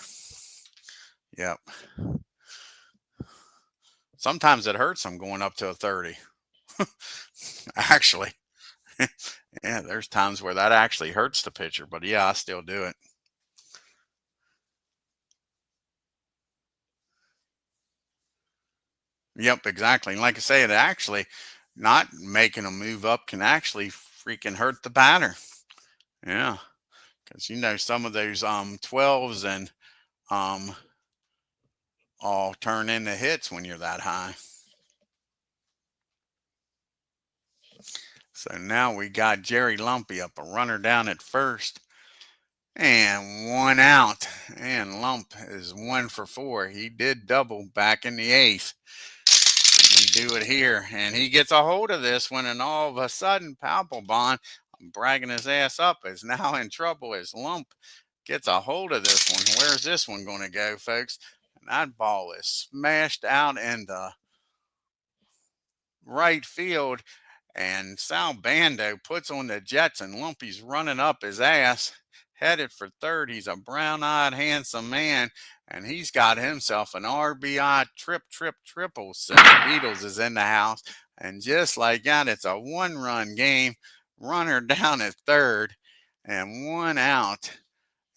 Yep. Sometimes it hurts them going up to a 30. Actually. Yeah, there's times where that actually hurts the pitcher, but yeah, I still do it. Yep, exactly. And like I say, it actually not making a move up can actually freaking hurt the batter. Yeah. Because you know some of those 12s and all turn into hits when you're that high. So now we got Jerry Lumpy up, a runner down at first. And 1 out. And Lump is 1 for 4. He did double back in the 8th. We do it here. And he gets a hold of this one. And all of a sudden, Papelbon, bragging his ass up, is now in trouble as Lump gets a hold of this one. Where's this one going to go, folks? And that ball is smashed out in the right field. And Sal Bando puts on the Jets, and Lumpy's running up his ass, headed for 3rd. He's a brown-eyed, handsome man, and he's got himself an RBI triple. So the Beatles is in the house, and just like that, it's a 1-run game. Runner down at 3rd, and 1 out.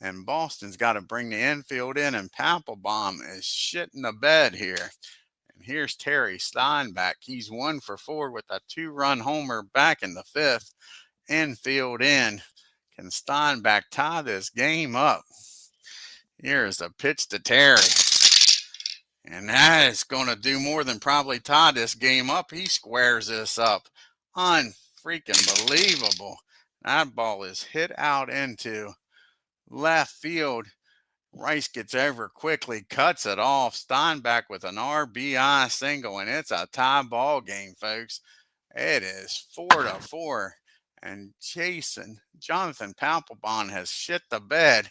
And Boston's got to bring the infield in, and Papelbon is shitting the bed here. Here's Terry Steinbach. He's 1 for 4 with a 2-run homer back in the 5th. Infield in. Can Steinbach tie this game up? Here is the pitch to Terry. And that is going to do more than probably tie this game up. He squares this up. Unfreaking believable. That ball is hit out into left field. Rice gets over quickly, cuts it off. Steinbach with an RBI single, and it's a tie ball game, folks. It is 4-4. And Jonathan Papelbon has shit the bed.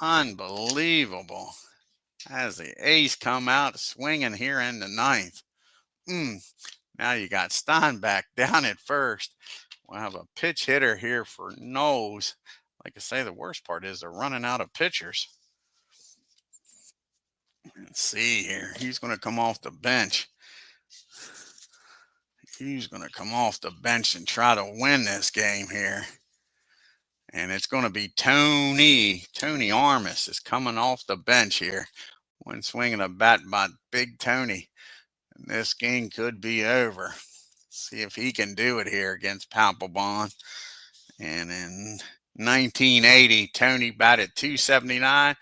Unbelievable. As the A's come out swinging here in the ninth. Now you got Steinbach down at first. We'll have a pitch hitter here for Knowles. Like I say, the worst part is they're running out of pitchers. Let's see here. He's going to come off the bench. He's going to come off the bench and try to win this game here. And it's going to be Tony Armas is coming off the bench here. One swing and a bat by Big Tony. And this game could be over. See if he can do it here against Papelbon. And in 1980, Tony batted .279,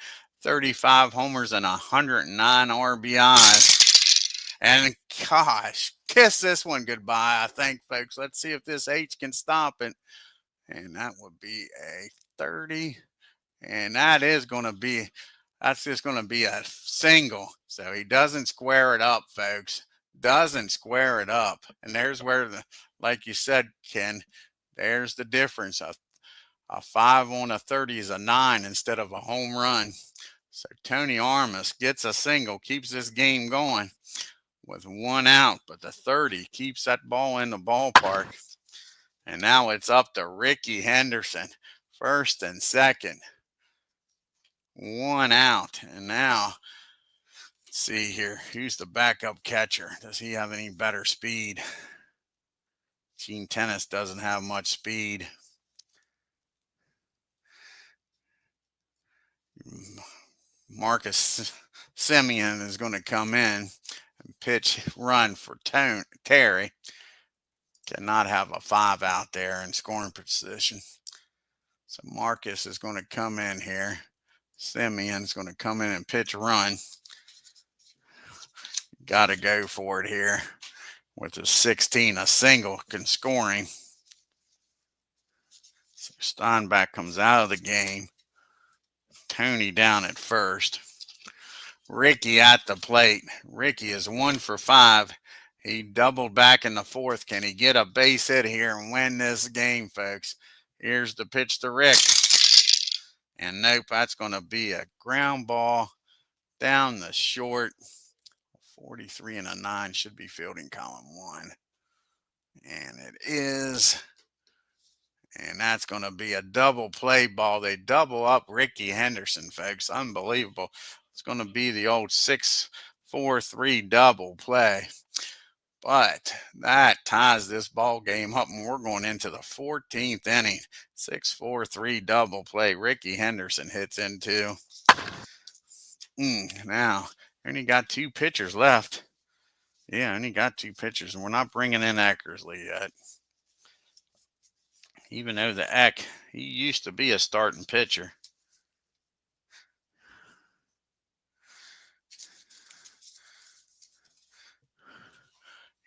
35 homers, and 109 RBIs. And gosh, kiss this one goodbye, I think, folks. Let's see if this H can stop it. And that would be a 30. And that's just going to be a single. So he doesn't square it up, folks. Doesn't square it up. And there's where, like you said, Ken, there's the difference. A 5 on a 30 is a 9 instead of a home run. So Tony Armas gets a single, keeps this game going with 1 out. But the 30 keeps that ball in the ballpark. And now it's up to Ricky Henderson, first and second. 1 out. And now, let's see here. Who's the backup catcher? Does he have any better speed? Gene Tennis doesn't have much speed. Marcus Simeon is going to come in and pitch run for Terry. Cannot have a 5 out there in scoring position. So Marcus is going to come in here. Simeon's going to come in and pitch run. Got to go for it here with a 16, a single, scoring. So Steinbach comes out of the game. Tony down at first. Ricky at the plate. Ricky is 1 for 5. He doubled back in the fourth. Can he get a base hit here and win this game, folks? Here's the pitch to Rick. And nope, that's going to be a ground ball down the short. 43 and a 9 should be fielding column 1. And it is. And that's going to be a double play ball. They double up Ricky Henderson, folks. Unbelievable. It's going to be the old 6-4-3 double play. But that ties this ball game up, and we're going into the 14th inning. 6-4-3 double play. Ricky Henderson hits into. Now, only got 2 pitchers left. Yeah, only got 2 pitchers, and we're not bringing in Eckersley yet. Even though the Eck, he used to be a starting pitcher.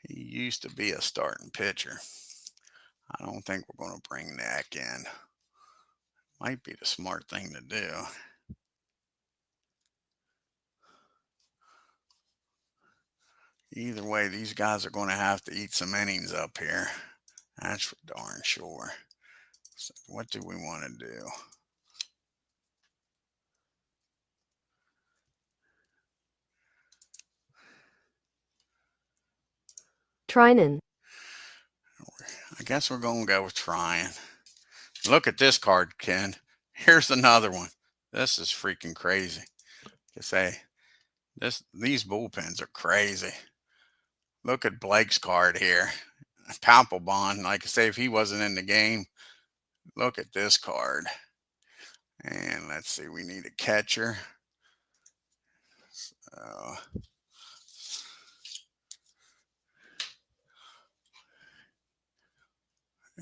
He used to be a starting pitcher. I don't think we're going to bring Eck in. Might be the smart thing to do. Either way, these guys are going to have to eat some innings up here. That's for darn sure. So what do we want to do? Trinan. I guess we're going to go with trying. Look at this card, Ken. Here's another one. This is freaking crazy. You say these bullpens are crazy. Look at Blake's card here. Papelbon, like I say, if he wasn't in the game, look at this card. And let's see, we need a catcher. So,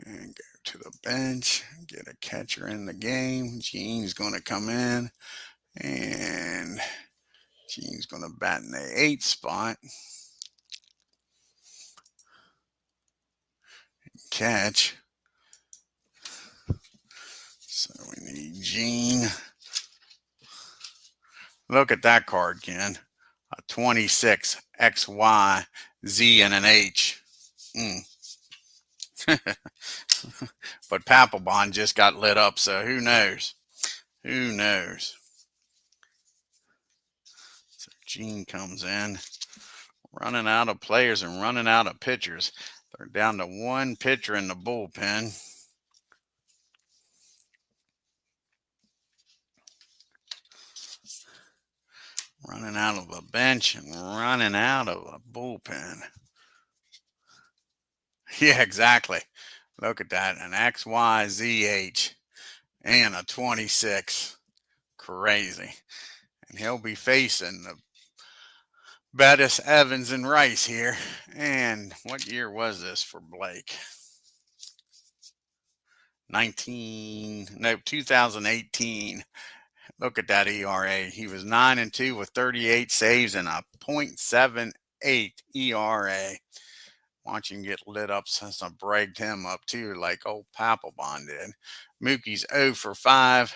and go to the bench, get a catcher in the game. Gene's going to come in And Gene's going to bat in the 8th spot. Catch. So we need Gene. Look at that card, Ken. A 26, X, Y, Z, and an H. But Papelbon just got lit up, so who knows? Who knows? So Gene comes in, running out of players and running out of pitchers. They're down to one pitcher in the bullpen. Running out of a bench and running out of a bullpen. Yeah, exactly. Look at that. An X, Y, Z, H and a 26. Crazy. And he'll be facing the Bettis, Evans, and Rice here. And what year was this for Blake? 2018. Look at that ERA. He was 9-2 with 38 saves and a .78 ERA. Watch him get lit up since I bragged him up too, like old Papelbon did. Mookie's 0 for 5.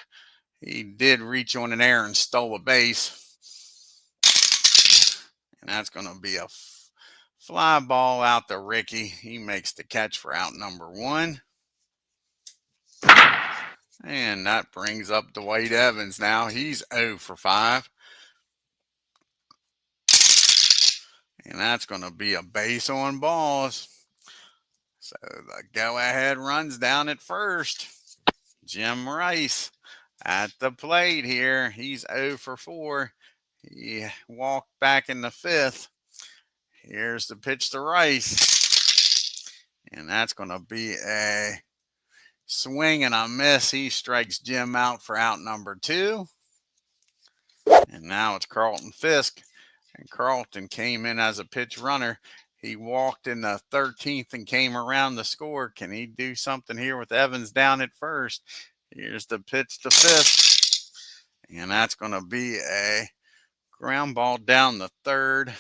He did reach on an error and stole a base. And that's going to be a fly ball out to Ricky. He makes the catch for out number 1. And that brings up Dwight Evans now. He's 0 for 5. And that's going to be a base on balls. So the go-ahead runs down at first. Jim Rice at the plate here. He's 0 for 4. He walked back in the 5th. Here's the pitch to Rice. And that's going to be a swing and a miss. He strikes Jim out for out number 2. And now it's Carlton Fisk. And Carlton came in as a pitch runner. He walked in the 13th and came around the score. Can he do something here with Evans down at first? Here's the pitch to Fisk. And that's going to be a ground ball down the 3rd.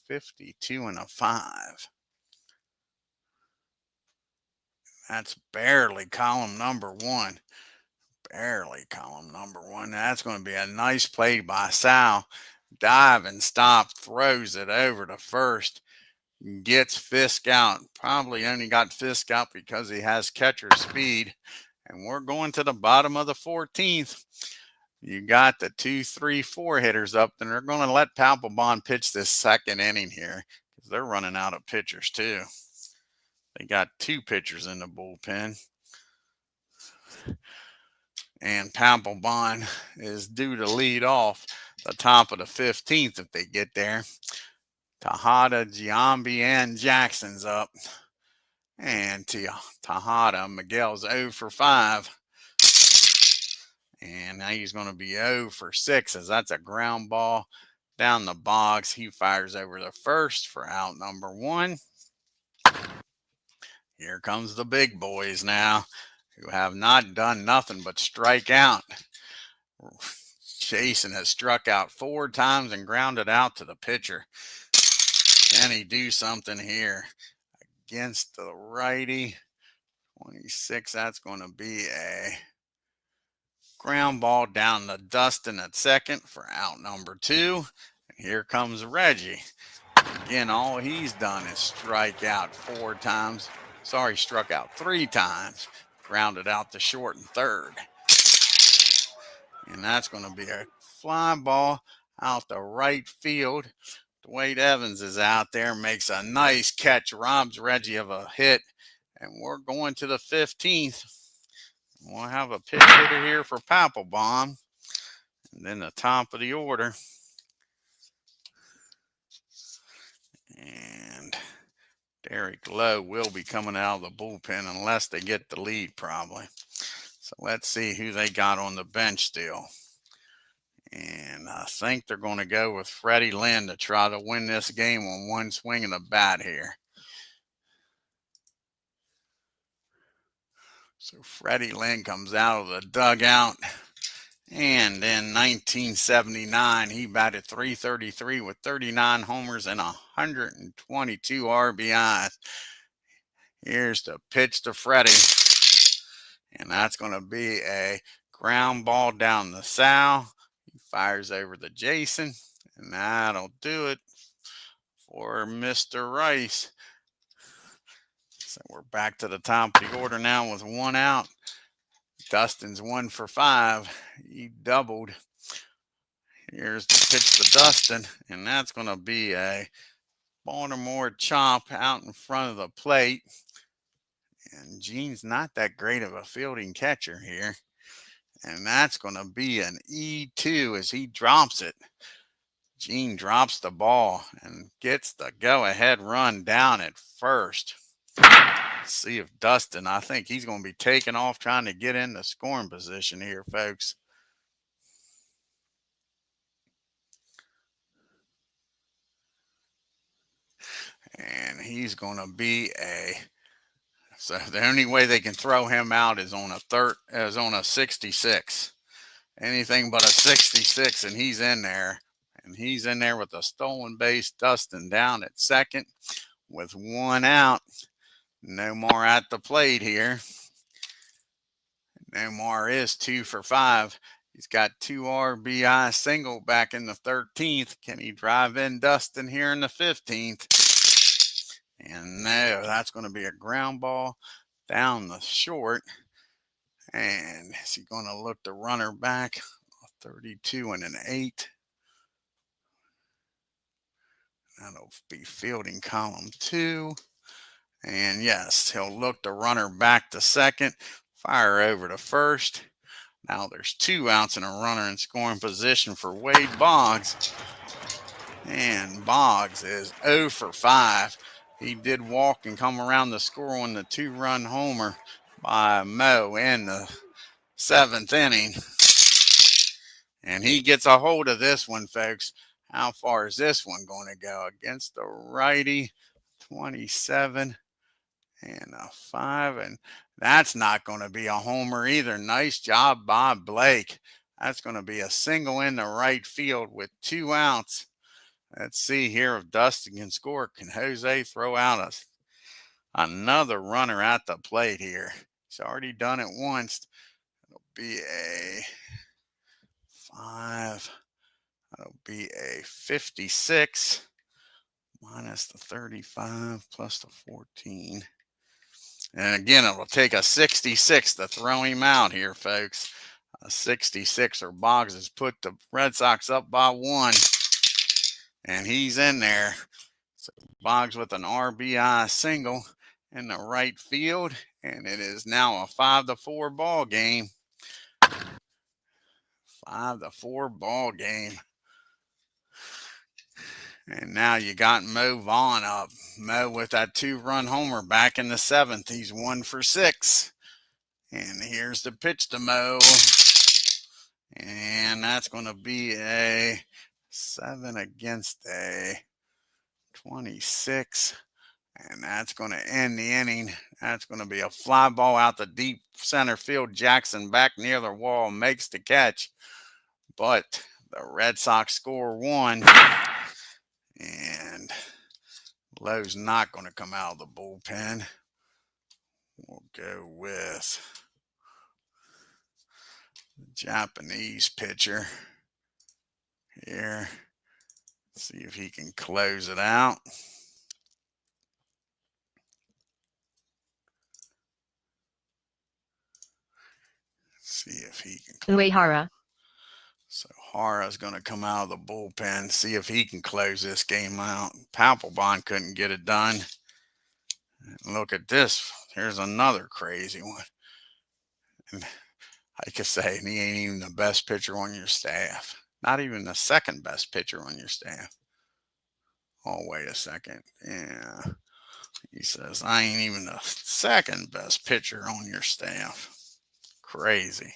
52 and a 5. That's barely column number 1. Barely column number 1. That's going to be a nice play by Sal. Dive and stop, throws it over to first, gets Fisk out. Probably only got Fisk out because he has catcher speed. And we're going to the bottom of the 14th. You got the 2, 3, 4 hitters up, and they're going to let Papelbon pitch this 2nd inning here because they're running out of pitchers too. They got 2 pitchers in the bullpen. And Papelbon is due to lead off the top of the 15th if they get there. Tejada, Giambi, and Jackson's up. And Tejada, Miguel's 0 for 5. And now he's going to be 0 for 6 as that's a ground ball down the box. He fires over the first for out number 1. Here comes the big boys now, who have not done nothing but strike out. Jason has struck out 4 times and grounded out to the pitcher. Can he do something here against the righty? 26, that's going to be a ground ball down to Dustin at 2nd for out number 2. And here comes Reggie. Again, all he's done is strike out 4 times. Sorry, struck out 3 times. Grounded out to short and 3rd. And that's going to be a fly ball out to right field. Dwight Evans is out there, makes a nice catch, robs Reggie of a hit. And we're going to the 15th. We'll have a pitch hitter here for Papelbon. And then the top of the order. And Derek Lowe will be coming out of the bullpen unless they get the lead probably. So let's see who they got on the bench still. And I think they're going to go with Freddie Lynn to try to win this game on one swing of the bat here. So Freddie Lynn comes out of the dugout. And in 1979, he batted .333 with 39 homers and 122 RBIs. Here's the pitch to Freddie. And that's going to be a ground ball down the south. He fires over to Jason. And that'll do it for Mr. Rice. So we're back to the top of the order now with one out. Dustin's 1 for 5. He doubled. Here's the pitch to Dustin, and that's going to be a Baltimore chop out in front of the plate. And Gene's not that great of a fielding catcher here. And that's going to be an E2 as he drops it. Gene drops the ball and gets the go-ahead run down at first. Let's see if Dustin, I think he's going to be taking off trying to get in the scoring position here, folks. And he's going to be so the only way they can throw him out is on a 66. Anything but a 66, and he's in there. And he's in there with a stolen base. Dustin down at second with one out. Nomar at the plate here. Nomar is 2 for 5. He's got 2 RBI single back in the 13th. Can he drive in Dustin here in the 15th? And no, that's going to be a ground ball down the short. And is he going to look the runner back? 32 and an 8. That'll be fielding column 2. And yes, he'll look the runner back to second, fire over to first. Now there's 2 outs and a runner in scoring position for Wade Boggs. And Boggs is 0 for 5. He did walk and come around the score on the 2-run homer by Mo in the 7th inning. And he gets a hold of this one, folks. How far is this one going to go? Against the righty, 27 and a 5. And that's not going to be a homer either. Nice job by Blake. That's going to be a single in the right field with 2 outs. Let's see here if Dustin can score. Can Jose throw out another runner at the plate here? He's already done it once. It'll be a 5. That'll be a 56 minus the 35 plus the 14. And again, it will take a 66 to throw him out here, folks. A 66 or Boggs has put the Red Sox up by 1. And he's in there. So Boggs with an RBI single in the right field. And it is now a 5-4 ball game. 5-4 ball game. And now you got Mo Vaughn up. Mo with that 2-run homer back in the 7th. He's 1 for 6. And here's the pitch to Mo. And that's going to be a 7 against a 26. And that's going to end the inning. That's going to be a fly ball out the deep center field. Jackson back near the wall makes the catch. But the Red Sox score 1. And Lowe's not going to come out of the bullpen. We'll go with the Japanese pitcher here. See if he can close it out. See if he can. Uehara. So Hara's going to come out of the bullpen, see if he can close this game out. Papelbon couldn't get it done. And look at this. Here's another crazy one. And like I say, he ain't even the best pitcher on your staff. Not even the second best pitcher on your staff. Oh, wait a second. Yeah. He says, I ain't even the second best pitcher on your staff. Crazy.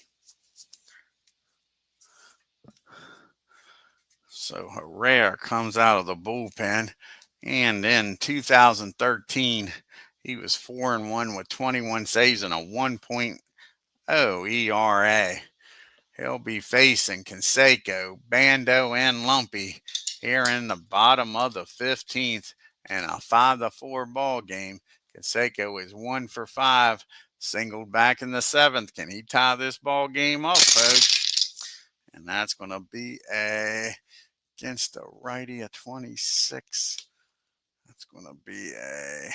So Herrera comes out of the bullpen. And in 2013, he was 4-1 with 21 saves and a 1.0 ERA. He'll be facing Canseco, Bando, and Lumpy here in the bottom of the 15th and a 5-4 ball game. Canseco is 1 for 5, singled back in the 7th. Can he tie this ball game up, folks? And that's going to be against the righty at 26. That's going to be a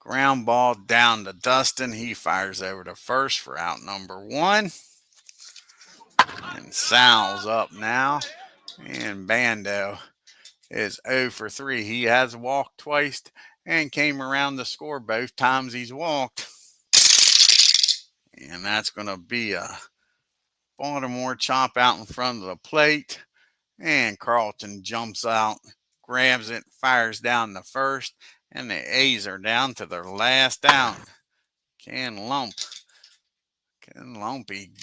ground ball down to Dustin. He fires over to first for out number 1. And Sal's up now. And Bando is 0 for 3. He has walked twice and came around to score both times he's walked. And that's going to be a Baltimore chop out in front of the plate. And Carlton jumps out, grabs it, fires down the first. And the A's are down to their last out. Can Lumpy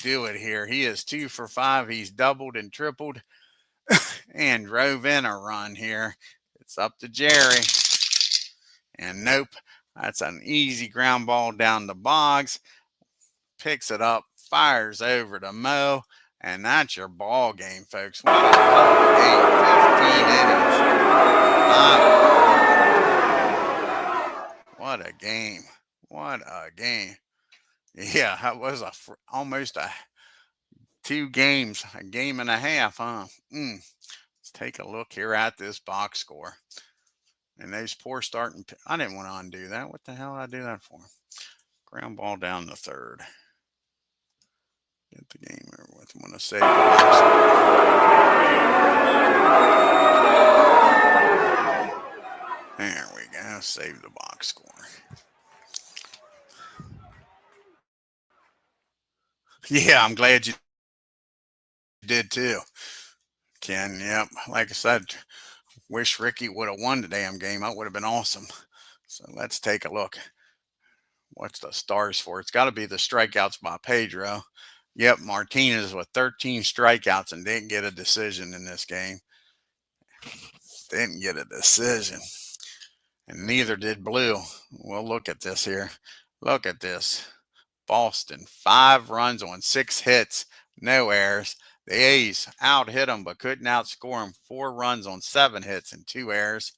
do it here? He is 2 for 5. He's doubled and tripled and drove in a run here. It's up to Jerry. And nope, that's an easy ground ball down to Boggs. Picks it up, fires over to Mo, and that's your ball game, folks. What a game, 15 innings. What a game. What a game. Yeah, that was almost 2 games, a game and a half, huh? Let's take a look here at this box score. And those poor starting, I didn't want to undo that. What the hell did I do that for? Ground ball down the 3rd. Get the game over with. I'm going to save the box score. There we go. Save the box score. Yeah, I'm glad you did too, Ken. Yep. Like I said, wish Ricky would have won the damn game. That would have been awesome. So let's take a look. What's the stars for? It's got to be the strikeouts by Pedro. Yep, Martinez with 13 strikeouts and didn't get a decision in this game. Didn't get a decision. And neither did Blue. Well, look at this here. Look at this. Boston, 5 runs on 6 hits, no errors. The A's out-hit them but couldn't outscore them. 4 runs on 7 hits and 2 errors.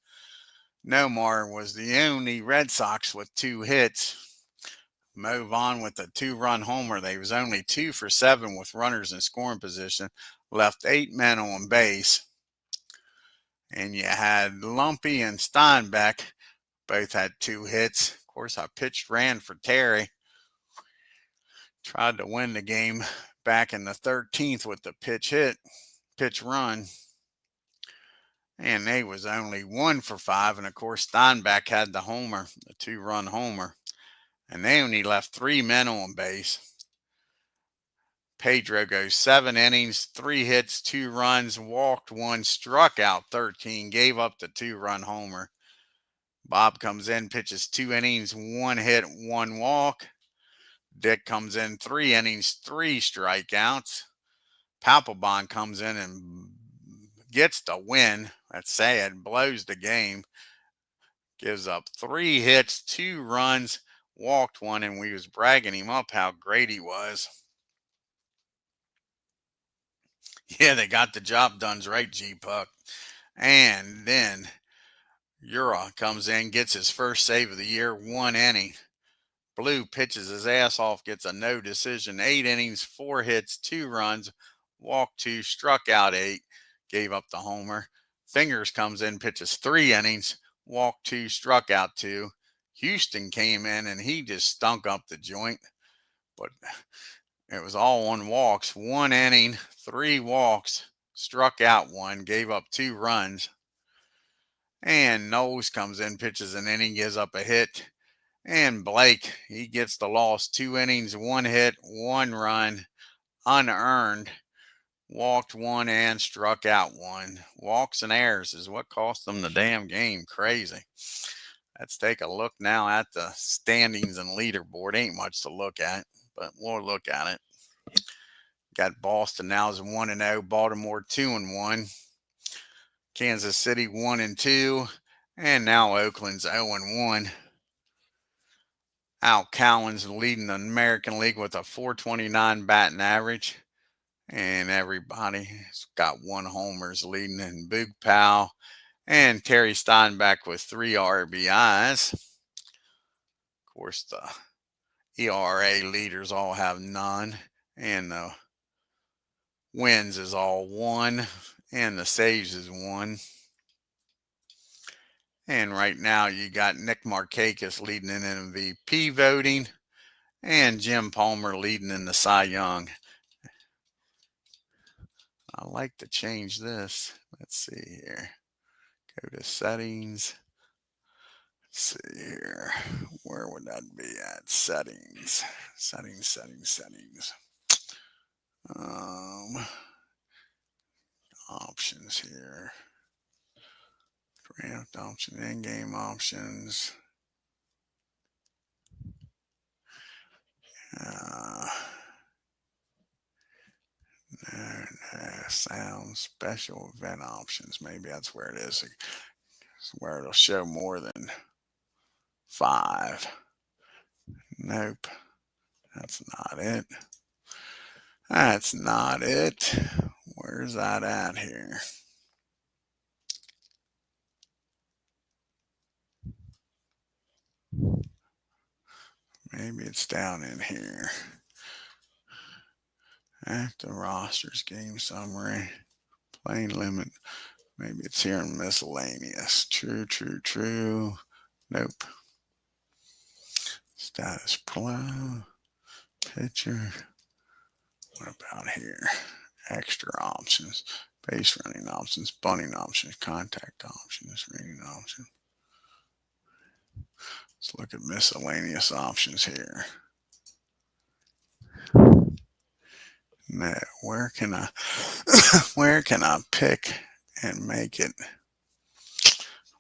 Nomar was the only Red Sox with 2 hits. Mo Vaughn with a 2-run homer. They was only 2 for 7 with runners in scoring position. Left 8 men on base. And you had Lumpy and Steinbeck. Both had 2 hits. Of course, I ran for Terry. Tried to win the game back in the 13th with the pitch run. And they was only 1 for 5. And of course, Steinbeck had the homer, the 2-run homer. And they only left 3 men on base. Pedro goes 7 innings, 3 hits, 2 runs, walked 1, struck out 13, gave up the 2-run homer. Bob comes in, pitches 2 innings, 1 hit, 1 walk. Dick comes in 3 innings, 3 strikeouts. Papelbon comes in and gets the win. That's sad. Blows the game. Gives up 3 hits, 2 runs, walked 1, and we was bragging him up how great he was. Yeah, they got the job done right, G-Puck. And then Ura comes in, gets his first save of the year, 1 inning. Blue pitches his ass off, gets a no decision, 8 innings, 4 hits, 2 runs, walked 2, struck out 8, gave up the homer. Fingers comes in, pitches 3 innings, walked 2, struck out 2. Houston came in and he just stunk up the joint, but it was all on walks. 1 inning, 3 walks, struck out 1, gave up 2 runs. And Knowles comes in, pitches an inning, gives up a hit. And Blake, he gets the loss. 2 innings, 1 hit, 1 run, unearned. Walked 1 and struck out 1. Walks and errors is what cost them the damn game. Crazy. Let's take a look now at the standings and leaderboard. Ain't much to look at, but we'll look at it. Got Boston now is 1-0, Baltimore 2-1, Kansas City 1-2, and now Oakland's 0-1. Al Cowan's leading the American League with a 429 batting average. And everybody's got 1 homers leading in Boog Powell and Terry Steinbach with 3 RBIs. Of course, the ERA leaders all have none, and the wins is all 1, and the saves is 1. And right now you got Nick Markakis leading in MVP voting and Jim Palmer leading in the Cy Young. I like to change this. Let's see here. Go to settings. Let's see here. Where would that be at? Settings. Settings. Options here. Draft option, in-game options. No, sound special event options. Maybe that's where it is. It's where it'll show more than 5. Nope. That's not it. That's not it. Where's that at here? Maybe it's down in here. Active rosters, game summary, playing limit. Maybe it's here in miscellaneous. True. Nope. Status pro. Pitcher. What about here? Extra options. Base running options, bunting options, contact options, rating options. Let's look at miscellaneous options here. Now, where can I pick and make it?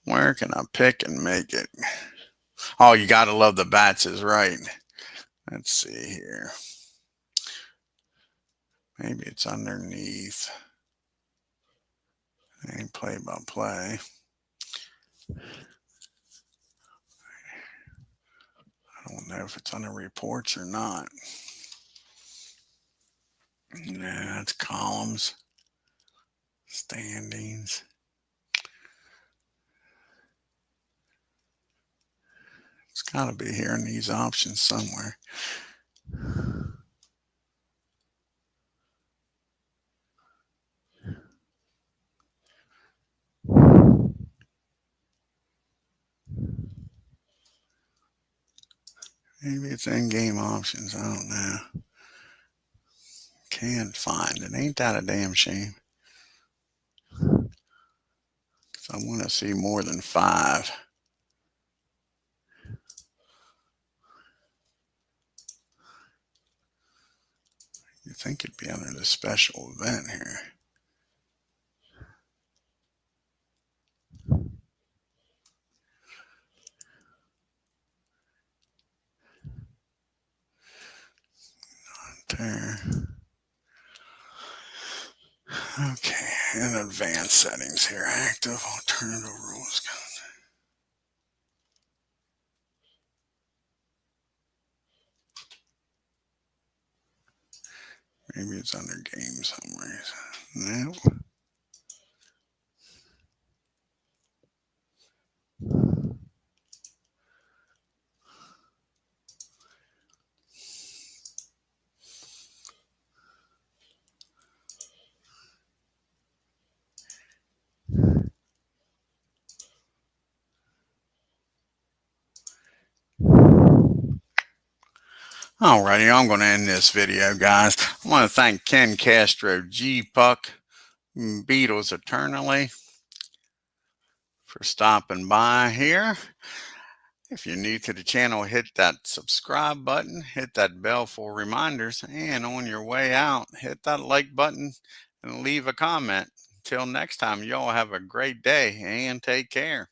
Where can I pick and make it? Oh, you gotta love the bats is right. Let's see here. Maybe it's underneath. Ain't play by play. I don't know if it's under reports or not. Nah, it's columns, standings. It's got to be here in these options somewhere. Maybe it's in-game options. I don't know. Can't find it. Ain't that a damn shame? Because I want to see more than 5. You think it'd be under the special event here. Not there. Okay, and advanced settings here. Active alternative rules. Maybe it's under game summaries. Nope. Alrighty, I'm going to end this video, guys. I want to thank Ken Castro, G Puck, Beatles Eternally for stopping by here. If you're new to the channel, hit that subscribe button, hit that bell for reminders, and on your way out, hit that like button and leave a comment. Until next time, y'all have a great day and take care.